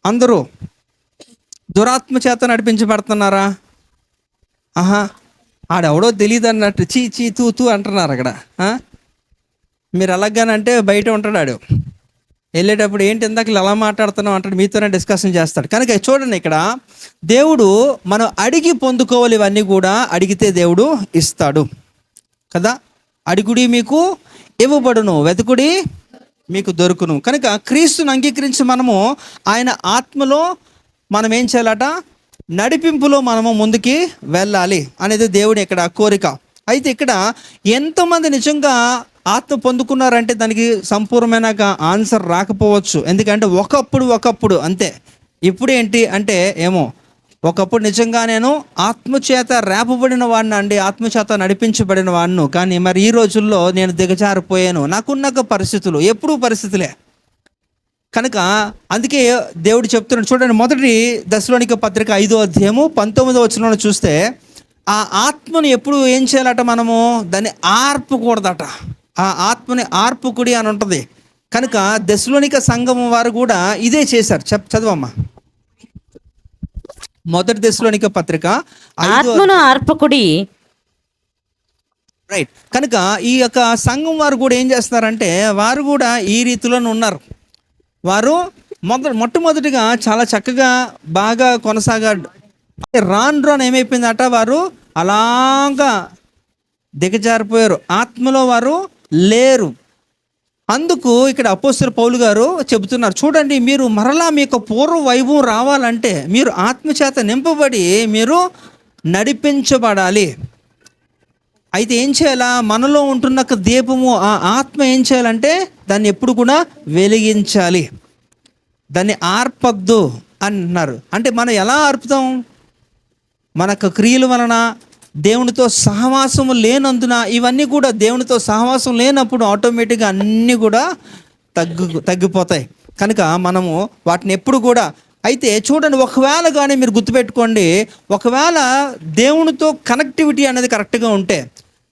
అందరూ దురాత్మ చేత నడిపించబడుతున్నారా? ఆడెవడో తెలియదు అన్నట్టు చీ తూ అంటున్నారు అక్కడ. మీరు అలాగానంటే బయట ఉంటాడు ఆడు. వెళ్ళేటప్పుడు ఏంటి ఇందాక ఎలా మాట్లాడుతున్నావు అంటాడు, మీతోనే డిస్కషన్ చేస్తాడు. కనుక చూడండి, ఇక్కడ దేవుడు మనం అడిగి పొందుకోవాలి. ఇవన్నీ కూడా అడిగితే దేవుడు ఇస్తాడు కదా. అడుగుడి మీకు ఇవ్వబడును, వెతుకుడి మీకు దొరుకును. కనుక క్రీస్తుని అంగీకరించి మనము ఆయన ఆత్మలో మనం ఏం చేయాలట? నడిపింపులో మనము ముందుకి వెళ్ళాలి అనేది దేవుని ఇక్కడ కోరిక. అయితే ఇక్కడ ఎంతమంది నిజంగా ఆత్మ పొందుకున్నారంటే దానికి సంపూర్ణమైన ఆన్సర్ రాకపోవచ్చు. ఎందుకంటే ఒకప్పుడు అంతే. ఇప్పుడు ఏంటి అంటే ఏమో, ఒకప్పుడు నిజంగా నేను ఆత్మచేత రేపబడిన వాడిని అండి, ఆత్మచేత నడిపించబడిన వాడిను. కానీ మరి ఈ రోజుల్లో నేను దిగజారిపోయాను. నాకున్న పరిస్థితులు ఎప్పుడూ పరిస్థితులే. కనుక అందుకే దేవుడు చెప్తున్నాడు. చూడండి, 1 దశలోనిక పత్రిక 5వ అధ్యాయము 19వ వచనంలో చూస్తే, ఆ ఆత్మను ఎప్పుడు ఏం చేయాలట? మనము దాన్ని ఆర్పకూడదట. ఆ ఆత్మని ఆర్పుకుడి అని ఉంటుంది. కనుక దశలోనిక సంఘం వారు కూడా ఇదే చేశారు. చదవమ్మా. 1 దశలోనిక పత్రిక ఆత్మను ఆర్పకుడి. రైట్. కనుక ఈ యొక్క సంఘం వారు కూడా ఏం చేస్తున్నారంటే వారు కూడా ఈ రీతిలోనే ఉన్నారు. వారు మొట్టమొదటిగా చాలా చక్కగా బాగా కొనసాగాడు. రాను ఏమైపోయిందట? వారు అలాగా దిగజారిపోయారు, ఆత్మలో వారు లేరు. అందుకు ఇక్కడ అపోస్తలుడు పౌలు గారు చెబుతున్నారు, చూడండి, మీరు మరలా మీ యొక్క పూర్వ వైభవం రావాలంటే మీరు ఆత్మచేత నింపబడి మీరు నడిపించబడాలి. అయితే ఏం చేయాలా? మనలో ఉంటున్న దీపము, ఆ ఆత్మ ఏం చేయాలంటే దాన్ని ఎప్పుడు కూడా వెలిగించాలి, దాన్ని ఆర్పద్దు అన్నారు. అంటే మనం ఎలా ఆర్పుతాం? మన క్రియల వలన, దేవునితో సహవాసము లేనందున, ఇవన్నీ కూడా దేవునితో సహవాసం లేనప్పుడు ఆటోమేటిక్గా అన్నీ కూడా తగ్గిపోతాయి. కనుక మనము వాటిని ఎప్పుడు కూడా, అయితే చూడండి, ఒకవేళ కానీ మీరు గుర్తుపెట్టుకోండి, ఒకవేళ దేవునితో కనెక్టివిటీ అనేది కరెక్ట్గా ఉంటే,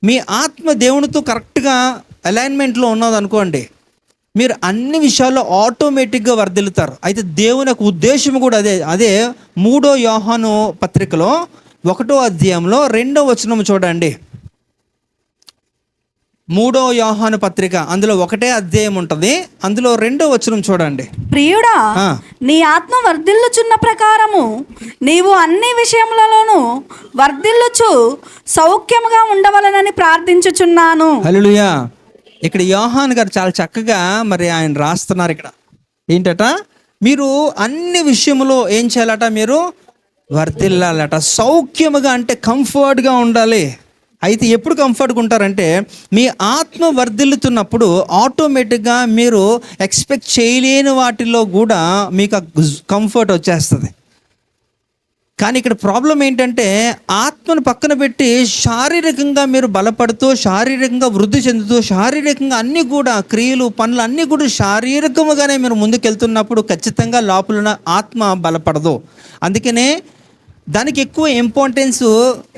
మీ ఆత్మ దేవునితో కరెక్ట్గా అలైన్మెంట్లో ఉన్నదనుకోండి, మీరు అన్ని విషయాల్లో ఆటోమేటిక్గా వర్ధిల్లుతారు. అయితే దేవుని యొక్క ఉద్దేశం కూడా అదే 3వ యోహాను పత్రికలో 1వ అధ్యాయంలో 2వ వచనం చూడండి. 3వ యోహాను పత్రిక, అందులో 1వ అధ్యాయం ఉంటుంది, అందులో 2వ వచనం చూడండి. ప్రియుడా, నీ ఆత్మ వర్ధిల్లుచున్న ప్రకారము నీవు అన్ని విషయములలోనూ వర్ధిల్లుచు సౌఖ్యముగా ఉండవలనని ప్రార్థించుచున్నాను. హల్లెలూయా. ఇక్కడ యోహాను గారు చాలా చక్కగా మరి ఆయన రాస్తున్నారు. ఇక్కడ ఏంటట? మీరు అన్ని విషయములో ఏం చేయాలట? మీరు వర్ధిల్లాలట. సౌఖ్యముగా అంటే కంఫర్ట్గా ఉండాలి. అయితే ఎప్పుడు కంఫర్ట్గా ఉంటారంటే మీ ఆత్మ వర్ధిల్లుతున్నప్పుడు ఆటోమేటిక్గా మీరు ఎక్స్పెక్ట్ చేయలేని వాటిల్లో కూడా మీకు కంఫర్ట్ వచ్చేస్తుంది. కానీ ఇక్కడ ప్రాబ్లం ఏంటంటే ఆత్మను పక్కన పెట్టి శారీరకంగా మీరు బలపడుతూ, శారీరకంగా వృద్ధి చెందుతూ, శారీరకంగా అన్నీ కూడా క్రియలు పనులు అన్నీ కూడా శారీరకముగానే మీరు ముందుకెళ్తున్నప్పుడు ఖచ్చితంగా లోపల ఆత్మ బలపడదు. అందుకనే దానికి ఎక్కువ ఇంపార్టెన్స్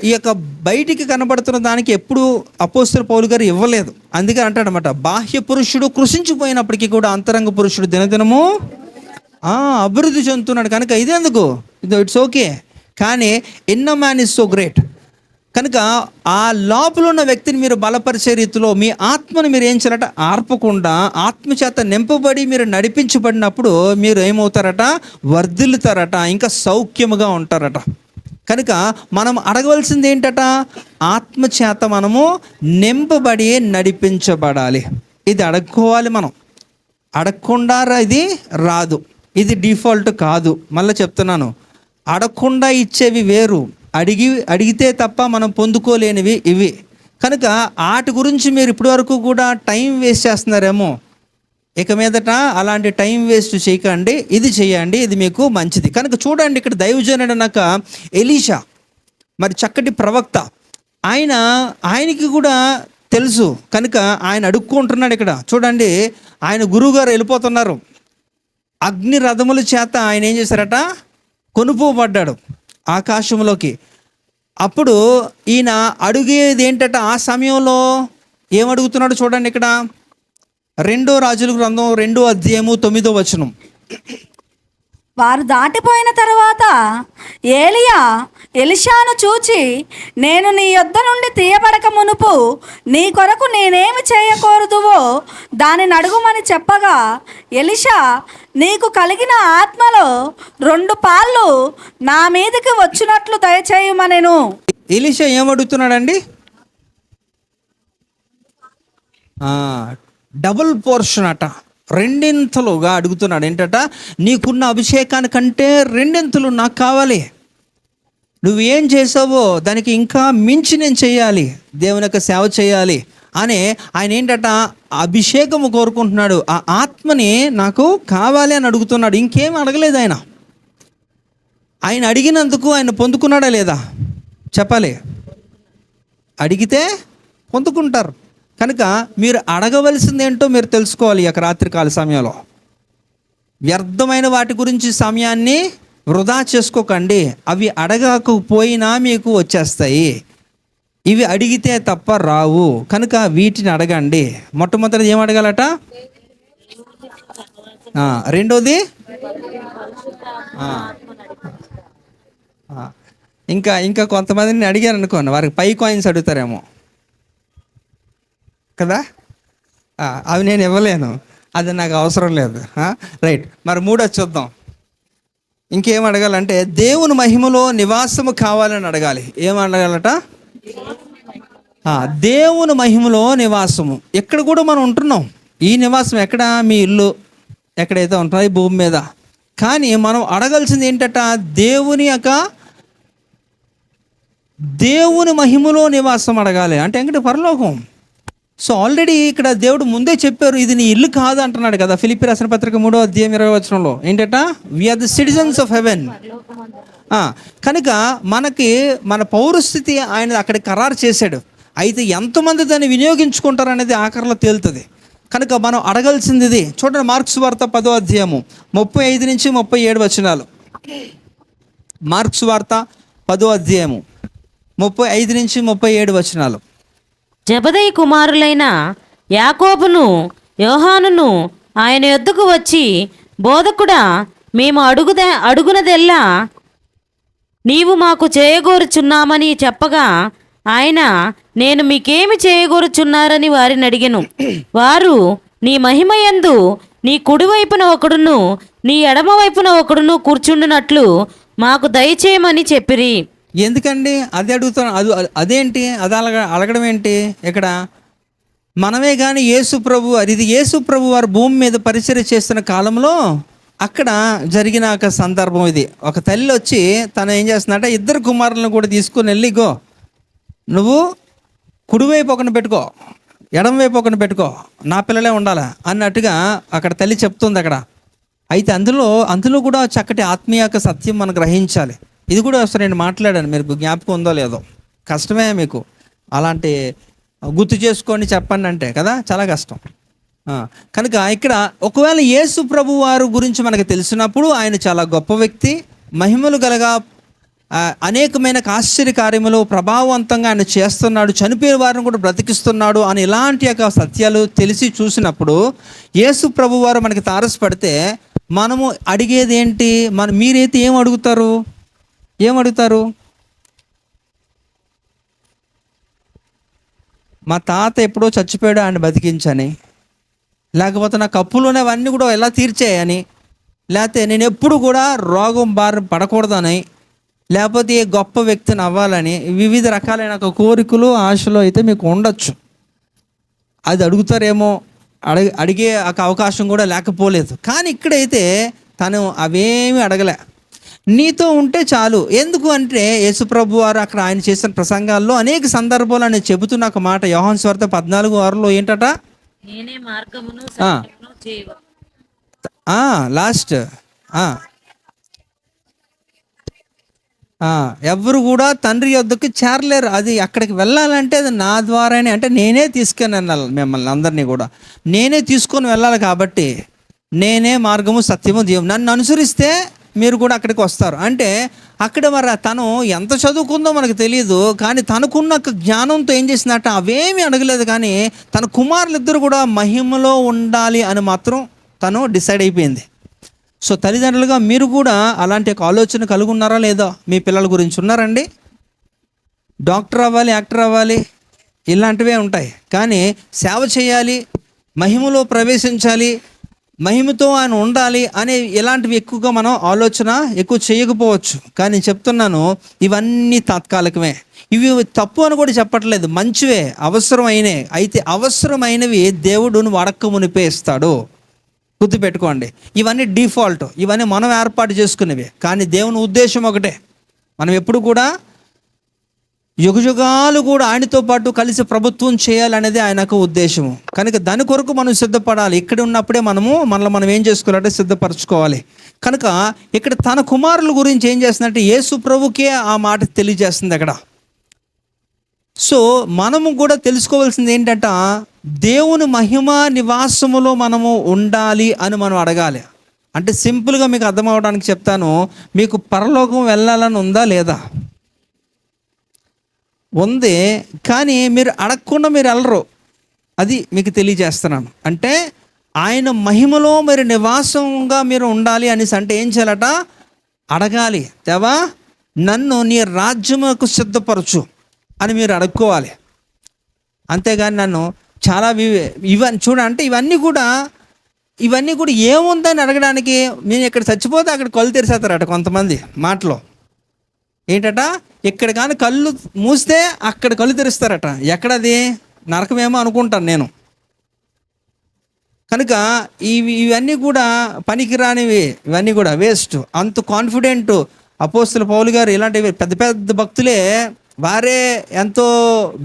ఈ యొక్క బయటికి కనబడుతున్న దానికి ఎప్పుడు అపోస్తలుడు పౌలు గారు ఇవ్వలేదు. అందుకని అంటాడనమాట, బాహ్య పురుషుడు కృషించిపోయినప్పటికీ కూడా అంతరంగ పురుషుడు దినదినము అభివృద్ధి చెందుతున్నాడు. కనుక ఇదేందుకు, ఇట్స్ ఓకే. కానీ inner man is so great. కనుక ఆ లోపల ఉన్న వ్యక్తిని మీరు బలపరిచే రీతిలో మీ ఆత్మను మీరు ఏం చేయాలట, ఆర్పకుండా ఆత్మచేత నింపబడి మీరు నడిపించబడినప్పుడు మీరు ఏమవుతారట, వర్ధిల్లుతారట, ఇంకా సౌఖ్యముగా ఉంటారట. కనుక మనం అడగవలసింది ఏంటట, ఆత్మచేత మనము నింపబడి నడిపించబడాలి. ఇది అడగకోవాలి. మనం అడగకుండా ఇది రాదు, ఇది డిఫాల్ట్ కాదు. మళ్ళీ చెప్తున్నాను, అడగకుండా ఇచ్చేవి వేరు, అడిగితే తప్ప మనం పొందుకోలేనివి ఇవి. కనుక వాటి గురించి మీరు ఇప్పటివరకు కూడా టైం వేస్ట్ చేస్తున్నారేమో. ఇక మీదట అలాంటి టైం వేస్ట్ చేయకండి, ఇది చేయండి, ఇది మీకు మంచిది. కనుక చూడండి, ఇక్కడ దైవజనుడు అనక ఎలీషా, మరి చక్కటి ప్రవక్త, ఆయనకి కూడా తెలుసు. కనుక ఆయన అడుక్కుంటున్నాడు. ఇక్కడ చూడండి, ఆయన గురువుగారు వెళ్ళిపోతున్నారు. అగ్ని రథముల చేత ఆయన ఏం చేశారట, కొనుపోబడ్డాడు ఆకాశంలోకి. అప్పుడు ఈయన అడిగేది ఏంటట, ఆ సమయంలో ఏమడుగుతున్నాడు చూడండి. ఇక్కడ 2 రాజుల గ్రంథం 2వ అధ్యాయము 9వ వచనం. వారు దాటిపోయిన తరువాత ఏలియా ఎలీషాను చూచి, నేను నీ యొద్ద నుండి తీయబడక మునుపు నీ కొరకు నేనేమి చేయకూడదువో దానిని అడుగుమని చెప్పగా, ఎలీషా, నీకు కలిగిన ఆత్మలో 2 పాళ్ళు నా మీదకి వచ్చినట్లు దయచేయమనెను. ఎలీషా ఏమడుగుతున్నాడండి, డబుల్ పోర్షన్ అట, 2 అడుగుతున్నాడు. ఏంటట, నీకున్న అభిషేకానికంటే 2 నాకు కావాలి. నువ్వేం చేసావో దానికి ఇంకా మించి నేను చేయాలి, దేవుని యొక్క సేవ చేయాలి అని ఆయన ఏంటట, అభిషేకము కోరుకుంటున్నాడు. ఆ ఆత్మని నాకు కావాలి అని అడుగుతున్నాడు. ఇంకేం అడగలేదు. ఆయన అడిగినందుకు ఆయన పొందుకున్నాడా లేదా చెప్పాలి. అడిగితే పొందుకుంటారు. కనుక మీరు అడగవలసింది ఏంటో మీరు తెలుసుకోవాలి. ఈ యొక్క రాత్రికాల సమయంలో వ్యర్థమైన వాటి గురించి సమయాన్ని వృధా చేసుకోకండి. అవి అడగకపోయినా మీకు వచ్చేస్తాయి. ఇవి అడిగితే తప్ప రావు. కనుక వీటిని అడగండి. మొట్టమొదటి ఏం అడగాలట, రెండోది ఇంకా కొంతమందిని అడిగారు అనుకోండి, వారికి పై కాయిన్స్ అడుగుతారేమో కదా. అవి నేను ఇవ్వలేను, అది నాకు అవసరం లేదు. రైట్, మరి 3 చూద్దాం. ఇంకేం అడగాలంటే దేవుని మహిమలో నివాసము కావాలని అడగాలి. ఏం అడగాలట, దేవుని మహిమలో నివాసము. ఎక్కడ కూడా మనం ఉంటున్నాం. ఈ నివాసం ఎక్కడ, మీ ఇల్లు ఎక్కడైతే ఉంటుందో ఈ భూమి మీద. కానీ మనం అడగాల్సింది ఏంటట, దేవుని మహిమలో నివాసం అడగాలి. అంటే ఎక్కడ, పరలోకం. సో ఆల్రెడీ ఇక్కడ దేవుడు ముందే చెప్పారు, ఇది నీ ఇల్లు కాదు అంటున్నాడు కదా. ఫిలిప్పీ రాసిన పత్రిక 3వ అధ్యాయం 20వ వచనంలో ఏంటట, we are the citizens of heaven. కనుక మనకి మన పౌరస్థితి ఆయన అక్కడ ఖరారు చేశాడు. అయితే ఎంతమంది దాన్ని వినియోగించుకుంటారు అనేది ఆఖరిలో తేలుతుంది. కనుక మనం అడగాల్సింది ఇది. చూడండి, మార్క్స్ వార్త 10వ అధ్యాయము 35 నుంచి 37 వచనాలు. మార్క్స్ వార్త 10వ అధ్యాయము 35 నుంచి 37 వచనాలు. జెబెదయి కుమారులైన యాకోబును యోహానును ఆయన యొద్దకు వచ్చి, బోధకుడా, మేము అడుగునదెల్లా నీవు మాకు చేయగోరుచున్నామని చెప్పగా, ఆయన, నేను మీకేమి చేయగోరుచున్నారని వారిని అడిగెను. వారు, నీ మహిమయందు నీ కుడివైపున ఒకడును నీ ఎడమవైపున ఒకడును కూర్చుండునట్లు మాకు దయచేయమని చెప్పిరి. ఎందుకండి అది అడుగుతాను, అదేంటి, అది అడగడం ఏంటి? ఇక్కడ మనమే కానీ యేసు ప్రభు వారు భూమి మీద పరిచర్య చేస్తున్న కాలంలో అక్కడ జరిగిన ఒక సందర్భం ఇది. ఒక తల్లి వచ్చి తను ఏం చేస్తుందంటే, 2 కుమారులను కూడా తీసుకుని వెళ్ళిగో, నువ్వు కుడివైపు ఒకరిని పెట్టుకో, ఎడమవైపు ఒకరిని పెట్టుకో, నా పిల్లలే ఉండాలా అన్నట్టుగా అక్కడ తల్లి చెప్తుంది అక్కడ. అయితే అందులో కూడా చక్కటి ఆత్మీయ సత్యం మనం గ్రహించాలి. ఇది కూడా అసలు నేను మాట్లాడాను, మీరు జ్ఞాపకం ఉందో లేదో. కష్టమే మీకు అలాంటి గుర్తు చేసుకొని చెప్పండి అంటే కదా, చాలా కష్టం. కనుక ఇక్కడ ఒకవేళ యేసు ప్రభు వారు గురించి మనకు తెలిసినప్పుడు ఆయన చాలా గొప్ప వ్యక్తి, మహిమలు గలగా అనేకమైన ఆశ్చర్య కార్యములు ప్రభావవంతంగా ఆయన చేస్తున్నాడు, చనిపోయిన వారిని కూడా బ్రతికిస్తున్నాడు అని ఇలాంటి యొక్క సత్యాలు తెలిసి చూసినప్పుడు యేసు ప్రభు వారు మనకి తారసపడితే మనము అడిగేది ఏంటి? మీరైతే ఏం అడుగుతారు? మా తాత ఎప్పుడో చచ్చిపోయాడు, ఆయన బతికించని, లేకపోతే నా కప్పులోనే అవన్నీ కూడా ఎలా తీర్చేయని, లేకపోతే నేను ఎప్పుడు కూడా రోగం బారిన పడకూడదని, లేకపోతే ఏ గొప్ప వ్యక్తిని అవ్వాలని, వివిధ రకాలైన కోరికలు ఆశలు అయితే మీకు ఉండొచ్చు. అది అడుగుతారేమో, అడిగే అవకాశం కూడా లేకపోలేదు. కానీ ఇక్కడైతే తను అవేమీ అడగలే, నీతో ఉంటే చాలు. ఎందుకు అంటే యేసుప్రభు వారు అక్కడ ఆయన చేసిన ప్రసంగాల్లో అనేక సందర్భాలు ఆయన చెబుతున్న ఒక మాట, యోహాను సువార్త 14:6 ఏంటట, నేనే మార్గమును లాస్ట్ ఎవరు కూడా తండ్రి యొద్దకు చేరలేరు. అది అక్కడికి వెళ్ళాలంటే అది నా ద్వారానే, అంటే నేనే తీసుకొని వెళ్ళాలి, మిమ్మల్ని అందరినీ కూడా నేనే తీసుకొని వెళ్ళాలి. కాబట్టి నేనే మార్గము సత్యము జీవం, నన్ను అనుసరిస్తే మీరు కూడా అక్కడికి వస్తారు. అంటే అక్కడ మరి తను ఎంత చదువుకుందో మనకు తెలియదు, కానీ తనకున్న జ్ఞానంతో ఏం చేసినట్ట అవేమీ అడగలేదు. కానీ తన కుమారులు ఇద్దరు కూడా మహిమలో ఉండాలి అని మాత్రం తను డిసైడ్ అయిపోయింది. సో తల్లిదండ్రులుగా మీరు కూడా అలాంటి ఒక ఆలోచన కలిగి ఉన్నారా లేదా? మీ పిల్లల గురించి ఉన్నారండి? డాక్టర్ అవ్వాలి, యాక్టర్ అవ్వాలి, ఇలాంటివే ఉంటాయి. కానీ సేవ చేయాలి, మహిమలో ప్రవేశించాలి, మహిమతో ఆయన ఉండాలి అనే ఇలాంటివి ఎక్కువగా మనం ఆలోచన ఎక్కువ చేయకపోవచ్చు. కానీ చెప్తున్నాను, ఇవన్నీ తాత్కాలికమే. ఇవి తప్పు అని కూడా చెప్పట్లేదు, మంచివే, అవసరమైనవి. అయితే అవసరమైనవి దేవుడును వాడక మునిపే ఇస్తాడు, గుర్తుపెట్టుకోండి. ఇవన్నీ డిఫాల్ట్, ఇవన్నీ మనం ఏర్పాటు చేసుకునేవి. కానీ దేవుని ఉద్దేశం ఒకటే, మనం ఎప్పుడు కూడా యుగయుగాలు కూడా ఆయనతో పాటు కలిసి ప్రభుత్వం చేయాలనేది ఆయనకు ఉద్దేశము. కనుక దాని కొరకు మనం సిద్ధపడాలి. ఇక్కడ ఉన్నప్పుడే మనం ఏం చేసుకోవాలంటే సిద్ధపరచుకోవాలి. కనుక ఇక్కడ తన కుమారుల గురించి ఏం చేస్తుందంటే యేసు ప్రభుకే ఆ మాట తెలియజేస్తుంది అక్కడ. సో మనము కూడా తెలుసుకోవాల్సింది ఏంటంట, దేవుని మహిమ నివాసములో మనము ఉండాలి అని మనం అడగాలి. అంటే సింపుల్గా మీకు అర్థం అవడానికి చెప్తాను, మీకు పరలోకం వెళ్ళాలని ఉందా లేదా? ఉంది, కానీ మీరు అడగకుండా మీరు వెళ్ళరు. అది మీకు తెలియజేస్తున్నాను. అంటే ఆయన మహిమలో మీరు నివాసంగా మీరు ఉండాలి అనేసి అంటే ఏం చేయాలట, అడగాలి. దేవా నన్ను నీ రాజ్యముకు సిద్ధపరచు అని మీరు అడుక్కోవాలి. అంతేగాని నన్ను చాలా ఇవన్నీ చూడంటే ఇవన్నీ కూడా ఏముందని అడగడానికి, నేను ఇక్కడ చచ్చిపోతే అక్కడ కళ్ళు తెరిసేస్తారట కొంతమంది మాటలో. ఏంటట, ఇక్కడ కానీ కళ్ళు మూస్తే అక్కడ కళ్ళు తెరుస్తారట. ఎక్కడది? నరకమేమో అనుకుంటాను నేను. కనుక ఇవన్నీ కూడా పనికిరానివి, ఇవన్నీ కూడా వేస్ట్. అంత కాన్ఫిడెంట్ అపోస్తలుడు పౌలు గారు ఇలాంటివి పెద్ద పెద్ద భక్తులే వారే ఎంతో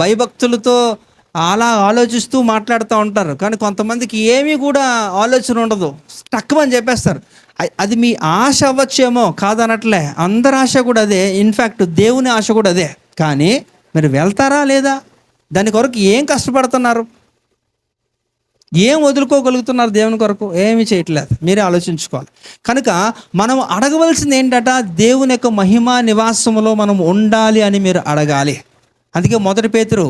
భయభక్తులతో అలా ఆలోచిస్తూ మాట్లాడుతూ ఉంటారు. కానీ కొంతమందికి ఏమీ కూడా ఆలోచన ఉండదు, టక్కుమని చెప్పేస్తారు. అది మీ ఆశ అవ్వచ్చేమో, కాదనట్లే, అందరి ఆశ కూడా అదే. ఇన్ఫ్యాక్ట్ దేవుని ఆశ కూడా అదే. కానీ మీరు వెళ్తారా లేదా? దాని కొరకు ఏం కష్టపడుతున్నారు? ఏం వదులుకోగలుగుతున్నారు దేవుని కొరకు? ఏమీ చేయట్లేదు. మీరే ఆలోచించుకోవాలి. కనుక మనం అడగవలసింది ఏంటట, దేవుని యొక్క మహిమ నివాసములో మనం ఉండాలి అని మీరు అడగాలి. అందుకే 1 పేతురు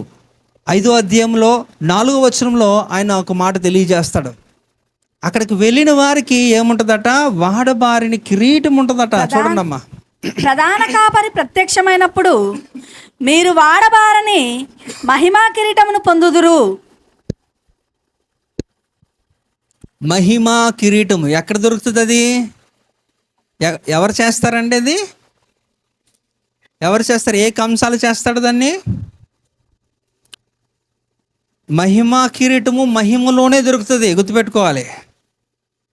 5వ అధ్యాయంలో 4వ వచనంలో ఆయన ఒక మాట తెలియజేస్తాడు. అక్కడికి వెళ్ళిన వారికి ఏముంటుందట, వాడబారిని కిరీటం ఉంటుందట. చూడండి అమ్మా, ప్రధాన కాపరి ప్రత్యక్షమైనప్పుడు మీరు వాడబారని మహిమా కిరీటమును పొందుదురు. మహిమా కిరీటము ఎక్కడ దొరుకుతుంది? అది ఎవరు చేస్తారండి? అది ఎవరు చేస్తారు? ఏ కంసాలు చేస్తాడు దాన్ని? మహిమా కిరీటము మహిమలోనే దొరుకుతుంది, గుర్తుపెట్టుకోవాలి.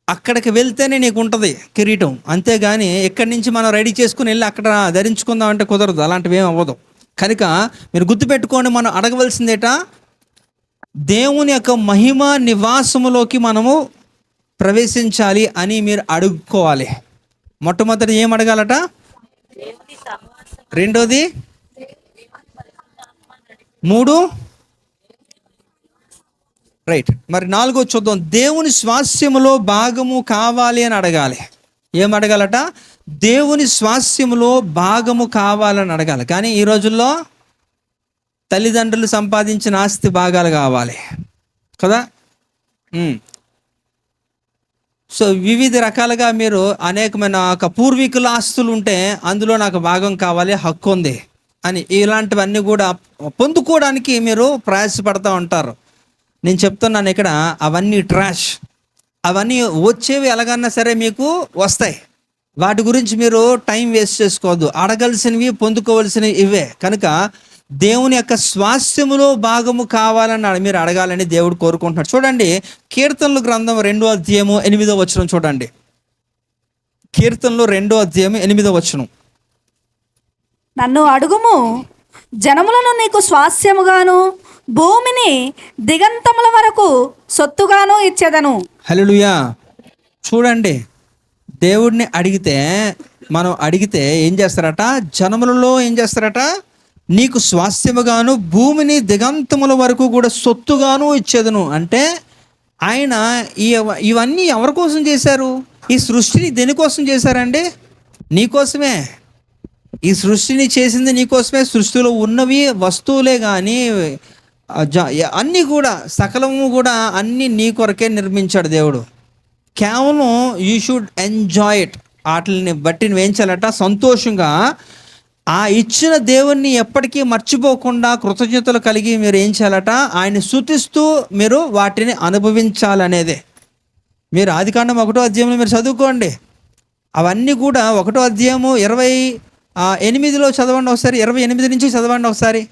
అక్కడికి వెళ్తేనే నీకు ఉంటుంది కిరీటం. అంతేగాని ఎక్కడి నుంచి మనం రెడీ చేసుకుని వెళ్ళి అక్కడ ధరించుకుందాం అంటే కుదరదు, అలాంటివి ఏం అవ్వదు. కనుక మీరు గుర్తుపెట్టుకోండి, మనం అడగవలసిందేట, దేవుని యొక్క మహిమ నివాసములోకి మనము ప్రవేశించాలి అని మీరు అడుక్కోవాలి. మొట్టమొదటి ఏం అడగాలట? రెండోది 3 రైట్. మరి 4 చూద్దాం. దేవుని స్వాస్యములో భాగము కావాలి అని అడగాలి. ఏం అడగాలట? దేవుని స్వాస్యములో భాగము కావాలని అడగాలి. కానీ ఈ రోజుల్లో తల్లిదండ్రులు సంపాదించిన ఆస్తి భాగాలు కావాలి కదా. సో వివిధ రకాలుగా మీరు అనేకమైన ఒక పూర్వీకుల ఆస్తులు ఉంటే అందులో నాకు భాగం కావాలి, హక్కు ఉంది అని ఇలాంటివన్నీ కూడా పొందుకోవడానికి మీరు ప్రయాసపడతా ఉంటారు. నేను చెప్తున్నాను ఇక్కడ, అవన్నీ ట్రాష్. అవన్నీ వచ్చేవి ఎలాగన్నా సరే మీకు వస్తాయి. వాటి గురించి మీరు టైం వేస్ట్ చేసుకోవద్దు. అడగాల్సినవి పొందుకోవాల్సినవి ఇవే. కనుక దేవుని యొక్క స్వాస్థ్యములో భాగము కావాలని మీరు అడగాలని దేవుడు కోరుకుంటున్నాడు. చూడండి, కీర్తనలు గ్రంథం 2వ అధ్యాయము 8వ వచనం చూడండి. కీర్తనలు 2వ అధ్యాయము 8వ వచనం. నన్ను అడుగుము, జనములను నీకు స్వాస్యముగాను భూమిని దిగంతముల వరకు సొత్తుగాను ఇచ్చేదను. హల్లెలూయా. చూడండి, దేవుడిని మనం అడిగితే ఏం చేస్తారట? జనములలో ఏం చేస్తారట? నీకు స్వాస్థ్యముగాను భూమిని దిగంతముల వరకు కూడా సొత్తుగాను ఇచ్చేదను. అంటే ఆయన ఇవన్నీ ఎవరి కోసం చేశారు? ఈ సృష్టిని దేనికోసం చేశారండి? నీకోసమే. ఈ సృష్టిని చేసింది నీకోసమే. సృష్టిలో ఉన్నవి వస్తువులే కానీ అన్నీ కూడా సకలము కూడా అన్నీ నీ కొరకే నిర్మించాడు దేవుడు. కేవలం యూ షుడ్ ఎంజాయ్ ఇట్. వాటిని బట్టి నువ్వేం చేయాలట? సంతోషంగా ఆ ఇచ్చిన దేవుణ్ణి ఎప్పటికీ మర్చిపోకుండా కృతజ్ఞతలు కలిగి మీరు ఏం చేయాలట? ఆయన స్తుతిస్తూ మీరు వాటిని అనుభవించాలనేదే. మీరు ఆదికాండం 1వ అధ్యాయంలో మీరు చదువుకోండి. అవన్నీ కూడా 1వ అధ్యాయము 28లో చదవండి ఒకసారి. 28 నుంచి చదవండి ఒకసారి.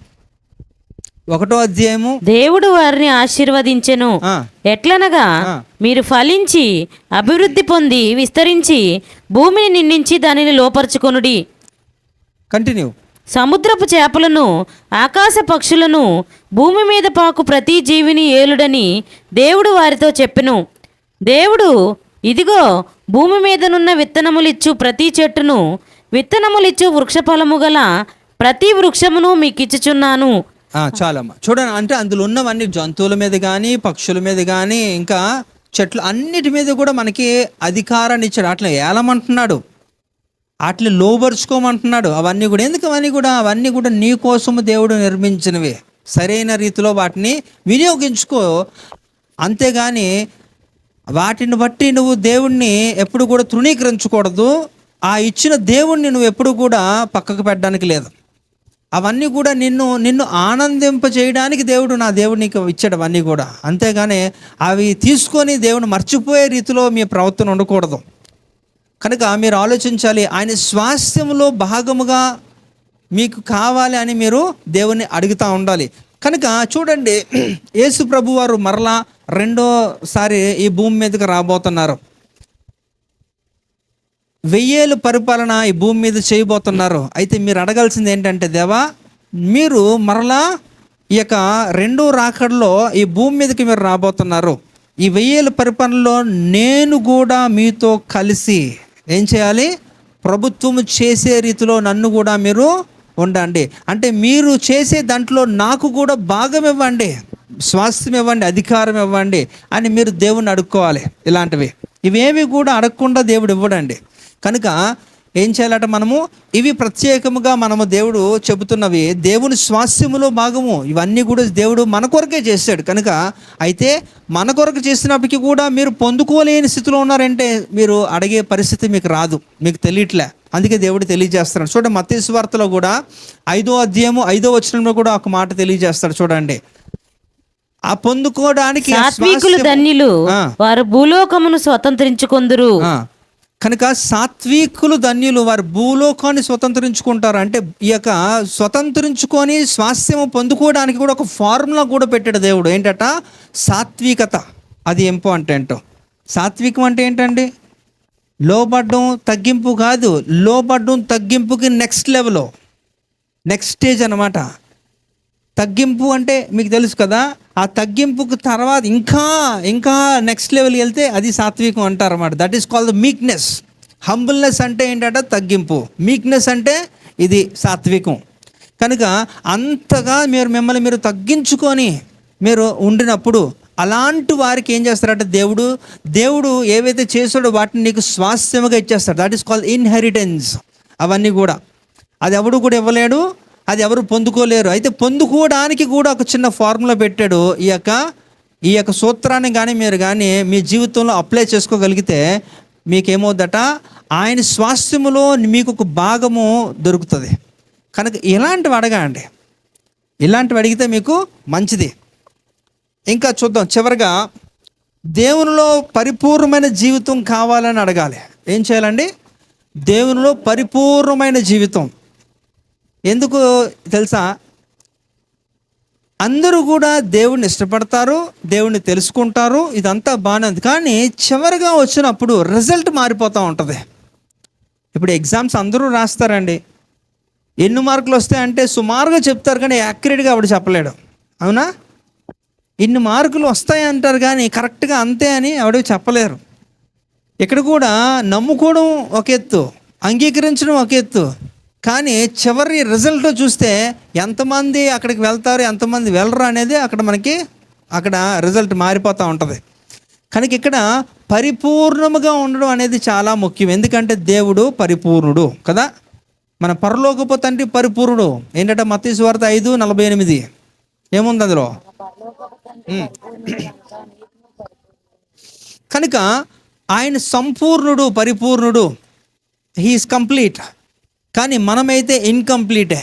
1వ అధ్యాయము. దేవుడు వారిని ఆశీర్వదించెను. ఎట్లనగా, మీరు ఫలించి అభివృద్ధి పొంది విస్తరించి భూమిని నిండించి దానిని లోపరుచుకొనుడి. కంటిన్యూ. సముద్రపు చేపలను ఆకాశ పక్షులను భూమి మీద పాకు ప్రతి జీవిని ఏలుడని దేవుడు వారితో చెప్పెను. దేవుడు, ఇదిగో భూమి మీదనున్న విత్తనములిచ్చు ప్రతి చెట్టును, విత్తనములిచ్చు వృక్షఫలము గల ప్రతి వృక్షమును మీకిచ్చుచున్నాను. చాలమ్మా. చూడండి, అంటే అందులో ఉన్నవన్నీ జంతువుల మీద కానీ పక్షుల మీద కానీ ఇంకా చెట్లు అన్నిటి మీద కూడా మనకి అధికారాన్ని ఇచ్చాడు. అట్లా ఏలమంటున్నాడు, అట్లా లోబరుచుకోమంటున్నాడు. అవన్నీ కూడా ఎందుకు? అవన్నీ కూడా నీ కోసము దేవుడు నిర్మించినవి. సరైన రీతిలో వాటిని వినియోగించుకో. అంతేగాని వాటిని బట్టి నువ్వు దేవుణ్ణి ఎప్పుడు కూడా తృణీకరించకూడదు. ఆ ఇచ్చిన దేవుణ్ణి నువ్వు ఎప్పుడు కూడా పక్కకు పెట్టడానికి లేదు. అవన్నీ కూడా నిన్ను ఆనందింప చేయడానికి నా దేవుడు నీకు ఇచ్చాడు అవన్నీ కూడా. అంతేగాని అవి తీసుకొని దేవుని మర్చిపోయే రీతిలో మీ ప్రవర్తన ఉండకూడదు. కనుక మీరు ఆలోచించాలి, ఆయన స్వాస్థ్యంలో భాగముగా మీకు కావాలి అని మీరు దేవుణ్ణి అడుగుతూ ఉండాలి. కనుక చూడండి, యేసు ప్రభు వారు మరలా రెండోసారి ఈ భూమి మీదకి రాబోతున్నారు. 1000 ఏళ్ళు పరిపాలన ఈ భూమి మీద చేయబోతున్నారు. అయితే మీరు అడగాల్సింది ఏంటంటే, దేవా, మీరు మరలా ఈ యొక్క రెండో రాకడలో ఈ భూమి మీదకి మీరు రాబోతున్నారు. ఈ 1000 ఏళ్ళ పరిపాలనలో నేను కూడా మీతో కలిసి ఏం చేయాలి? ప్రభుత్వం చేసే రీతిలో నన్ను కూడా మీరు ఉండండి. అంటే మీరు చేసే దాంట్లో నాకు కూడా భాగం ఇవ్వండి, స్వాస్థ్యం ఇవ్వండి, అధికారం ఇవ్వండి అని మీరు దేవుణ్ణి అడుక్కోవాలి. ఇవేవి కూడా అడగకుండా దేవుడు ఇవ్వడండి. కనుక ఏం చేయాలట? ఇవి ప్రత్యేకముగా దేవుడు చెబుతున్నవి దేవుని స్వాస్థ్యములో భాగము. ఇవన్నీ కూడా దేవుడు మన కొరకే చేశాడు. కనుక అయితే మన కొరకు చేసినప్పటికీ కూడా మీరు పొందుకోలేని స్థితిలో ఉన్నారంటే మీరు అడిగే పరిస్థితి మీకు రాదు, మీకు తెలియట్లే. అందుకే దేవుడు తెలియజేస్తున్నాడు. చూడండి, మత్తయి సువార్తలో కూడా 5వ అధ్యాయము 5వ వచనంలో కూడా ఒక మాట తెలియజేస్తాడు. చూడండి, ఆ పొందుకోవడానికి సాత్వికులు ధన్యులు, వారు భూలోకమును స్వతంత్రించుకొందురు. కనుక సాత్వికులు ధన్యులు, వారు భూలోకాన్ని స్వతంత్రించుకుంటారు. అంటే ఈ యొక్క స్వతంత్రించుకొని స్వాస్థ్యము పొందుకోవడానికి కూడా ఒక ఫార్ములా కూడా పెట్టాడు దేవుడు. ఏంటట? సాత్వికత. అది ఇంపార్టెంట్. సాత్వికం అంటే ఏంటండి? లోబడ్డం, తగ్గింపు కాదు. లోబడ్డం తగ్గింపుకి నెక్స్ట్ లెవెల్, నెక్స్ట్ స్టేజ్ అన్నమాట. తగ్గింపు అంటే మీకు తెలుసు కదా. ఆ తగ్గింపుకు తర్వాత ఇంకా నెక్స్ట్ లెవెల్కి వెళ్తే అది సాత్వికం అంటారు అన్నమాట. That is called the meekness. Humbleness అంటే ఏంటంటే తగ్గింపు. మీక్నెస్ అంటే ఇది సాత్వికం. కనుక అంతగా మిమ్మల్ని మీరు తగ్గించుకొని మీరు ఉండినప్పుడు అలాంటి వారికి ఏం చేస్తారంటే దేవుడు ఏవైతే చేస్తాడో వాటిని నీకు స్వాస్థ్యముగా ఇచ్చేస్తాడు. That is called inheritance. అవన్నీ కూడా అది ఎవడు కూడా ఇవ్వలేడు, అది ఎవరు పొందుకోలేరు. అయితే పొందుకోవడానికి కూడా ఒక చిన్న ఫార్ములా పెట్టాడు. ఈ యొక్క సూత్రాన్ని కానీ మీరు కానీ మీ జీవితంలో అప్లై చేసుకోగలిగితే మీకేమవుద్దట, ఆయన స్వాస్థ్యములో మీకు ఒక భాగము దొరుకుతుంది. కనుక ఇలాంటివి అడగండి, ఇలాంటివి అడిగితే మీకు మంచిది. ఇంకా చూద్దాం. చివరిగా దేవునిలో పరిపూర్ణమైన జీవితం కావాలని అడగాలి. ఏం చేయాలండి? దేవునిలో పరిపూర్ణమైన జీవితం. ఎందుకు తెలుసా? అందరూ కూడా దేవుడిని ఇష్టపడతారు, దేవుడిని తెలుసుకుంటారు, ఇదంతా బాగానే ఉంది. కానీ చివరిగా వచ్చినప్పుడు రిజల్ట్ మారిపోతూ ఉంటుంది. ఇప్పుడు ఎగ్జామ్స్ అందరూ రాస్తారండి. ఎన్ని మార్కులు వస్తాయంటే సుమారుగా చెప్తారు, కానీ యాక్యురేట్గా ఆవిడ చెప్పలేడు. అవునా? ఇన్ని మార్కులు వస్తాయి అంటారు, కానీ కరెక్ట్గా అంతే అని ఆవిడ చెప్పలేరు. ఇక్కడ కూడా నమ్ముకోవడం ఒక ఎత్తు, అంగీకరించడం ఒక ఎత్తు, కానీ చివరి రిజల్ట్ చూస్తే ఎంతమంది అక్కడికి వెళ్తారు, ఎంతమంది వెళ్ళరు అనేది అక్కడ రిజల్ట్ మారిపోతూ ఉంటుంది. కనుక ఇక్కడ పరిపూర్ణముగా ఉండడం అనేది చాలా ముఖ్యం. ఎందుకంటే దేవుడు పరిపూర్ణుడు కదా. మన పరలోకపు తండ్రి పరిపూర్ణుడు. ఏంటంటే మత్తయి సువార్త 5:48 ఏముంది అందులో? కనుక ఆయన సంపూర్ణుడు, పరిపూర్ణుడు, హీఈస్ కంప్లీట్. కానీ మనమైతే ఇన్కంప్లీటే,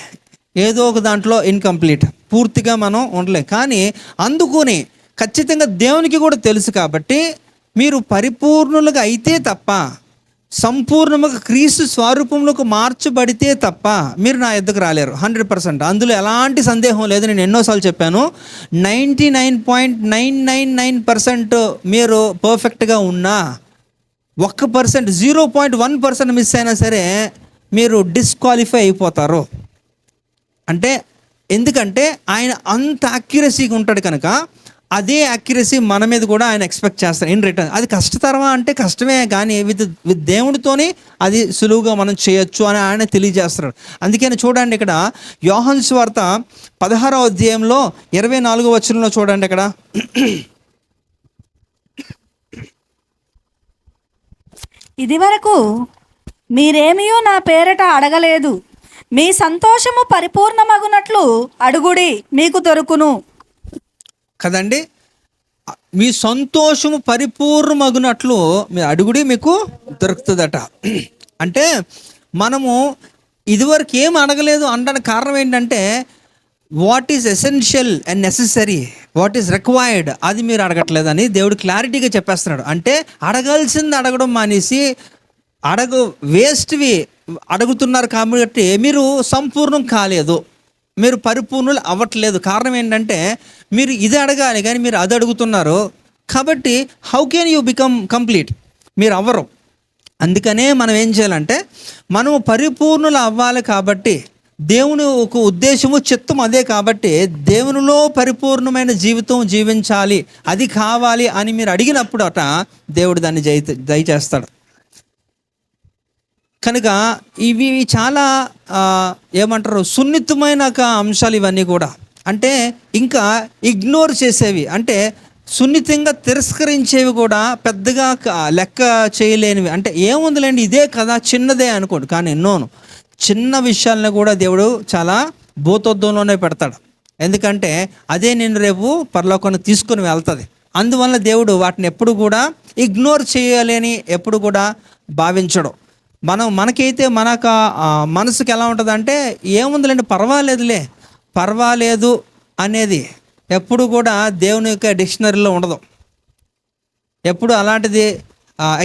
ఏదో ఒక దాంట్లో ఇన్కంప్లీట్, పూర్తిగా మనం ఉండలేం. కానీ అందుకుని ఖచ్చితంగా దేవునికి కూడా తెలుసు కాబట్టి మీరు పరిపూర్ణులుగా అయితే తప్ప, సంపూర్ణముగా క్రీస్తు స్వరూపంలోకి మార్చబడితే తప్ప మీరు నా ఎద్దకు రాలేరు. 100%. అందులో ఎలాంటి సందేహం లేదు. నేను ఎన్నోసార్లు చెప్పాను, 99.999% మీరు పర్ఫెక్ట్గా ఉన్నా 1%, 0.1% మిస్ అయినా సరే మీరు డిస్క్వాలిఫై అయిపోతారు. ఎందుకంటే ఆయన అంత యాక్యురసీగా ఉంటాడు కనుక అదే యాక్యురసీ మన మీద కూడా ఆయన ఎక్స్పెక్ట్ చేస్తారు ఇన్ రిటర్న్. అది కష్టతరమా అంటే కష్టమే, కానీ విత్ దేవుడితోనే అది సులువుగా మనం చేయొచ్చు అని ఆయన తెలియజేస్తున్నాడు. అందుకని చూడండి, ఇక్కడ యోహాను సువార్త 16వ అధ్యాయంలో 24వ వచనంలో చూడండి. ఇక్కడ ఇదివరకు మీరేమియో నా పేరట అడగలేదు, మీ సంతోషము పరిపూర్ణమగునట్లు అడుగుడి, మీకు దొరుకును కదండి. మీ సంతోషము పరిపూర్ణమగునట్లు మీ అడుగుడి, మీకు దొరుకుతుందట. అంటే మనము ఇదివరకు ఏం అడగలేదు అనడానికి కారణం ఏంటంటే, what is essential and necessary, what is required, అది మీరు అడగట్లేదని దేవుడు క్లారిటీగా చెప్పేస్తున్నాడు. అంటే అడగాల్సింది అడగడం మానేసి వేస్ట్వి అడుగుతున్నారు కాబట్టి మీరు సంపూర్ణం కాలేదు, మీరు పరిపూర్ణులు అవ్వట్లేదు. కారణం ఏంటంటే మీరు ఇది అడగాలి కానీ మీరు అది అడుగుతున్నారు. కాబట్టి how can you become complete? మీరు అవ్వరు. అందుకనే మనం ఏం చేయాలంటే, మనము పరిపూర్ణులు అవ్వాలి కాబట్టి దేవుని ఒక ఉద్దేశము, చిత్తం అదే కాబట్టి దేవునిలో పరిపూర్ణమైన జీవితం జీవించాలి, అది కావాలి అని మీరు అడిగినప్పుడు దేవుడు దాన్ని దయచేస్తాడు. కనుక ఇవి చాలా ఏమంటారు, సున్నితమైన అంశాలు ఇవన్నీ కూడా. అంటే ఇంకా ఇగ్నోర్ చేసేవి, అంటే సున్నితంగా తిరస్కరించేవి కూడా పెద్దగా లెక్క చేయలేనివి. అంటే ఏముందిలేండి, ఇదే కదా, చిన్నదే అనుకోండి. కానీ ఎన్నోను చిన్న విషయాలను కూడా దేవుడు చాలా భూతద్దంలోనే పెడతాడు. ఎందుకంటే అదే నేను రేపు పరలోకానికి తీసుకొని వెళ్తుంది. అందువల్ల దేవుడు వాటిని ఎప్పుడు కూడా ఇగ్నోర్ చేయాలని ఎప్పుడు కూడా భావించడు. మనకైతే మనసుకి ఎలా ఉంటుంది అంటే, ఏముందిలేండి పర్వాలేదు అనేది ఎప్పుడు కూడా దేవుని యొక్క డిక్షనరీలో ఉండదు. ఎప్పుడు అలాంటిది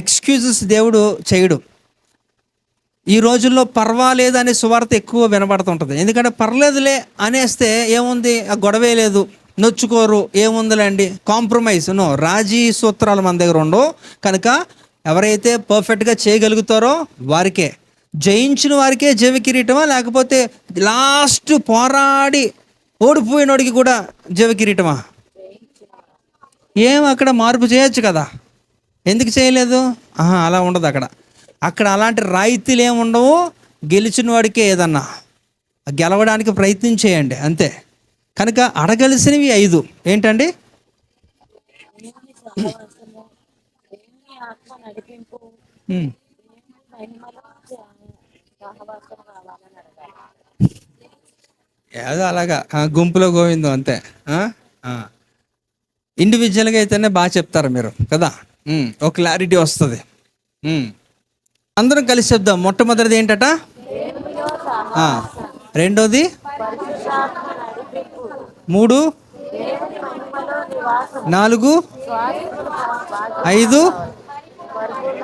ఎక్స్క్యూజెస్ దేవుడు చేయడు. ఈ రోజుల్లో పర్వాలేదు అనే సువార్త ఎక్కువ వినబడుతుంటుంది. ఎందుకంటే పర్లేదులే అనేస్తే ఏముంది, ఆ గొడవే లేదు, నొచ్చుకోరు, ఏముందిలేండి, కాంప్రమైజ్, రాజీ సూత్రాలు మన దగ్గర ఉండవు. కనుక ఎవరైతే పర్ఫెక్ట్గా చేయగలుగుతారో వారికే, జయించిన వారికే జీవ కిరీటమా, లేకపోతే లాస్ట్ పోరాడి ఓడిపోయినోడికి కూడా జీవ కిరీటమా? అక్కడ మార్పు చేయొచ్చు కదా, ఎందుకు చేయలేదు? అలా ఉండదు. అక్కడ అలాంటి రాయితీలు ఏమి ఉండవు. గెలిచిన వాడికే ఏదన్నా గెలవడానికి ప్రయత్నం చేయండి అంతే. కనుక అడగలసినవి 5 ఏంటండి? ఉమ్. ఏదో అలాగా గుంపులో గోవిందో అంతే. ఇండివిజువల్గా అయితేనే బాగా చెప్తారు మీరు కదా. ఒక క్లారిటీ వస్తుంది. అందరం కలిసి చెప్దాం. మొట్టమొదటిది ఏంటట? రెండోది 3, 4, 5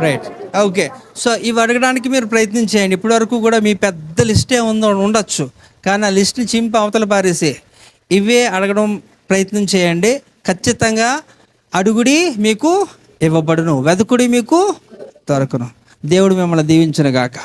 రైట్. ఓకే. సో ఇవి అడగడానికి మీరు ప్రయత్నం చేయండి. ఇప్పటి వరకు కూడా మీ పెద్ద లిస్టే ఉండొచ్చు, కానీ ఆ లిస్ట్ని చింపి అవతల పారేసి ఇవే అడగడం ప్రయత్నం చేయండి. ఖచ్చితంగా అడుగుడి మీకు ఇవ్వబడును, వెదకుడి మీకు దొరకును. దేవుడు మిమ్మల్ని దీవించును గాక.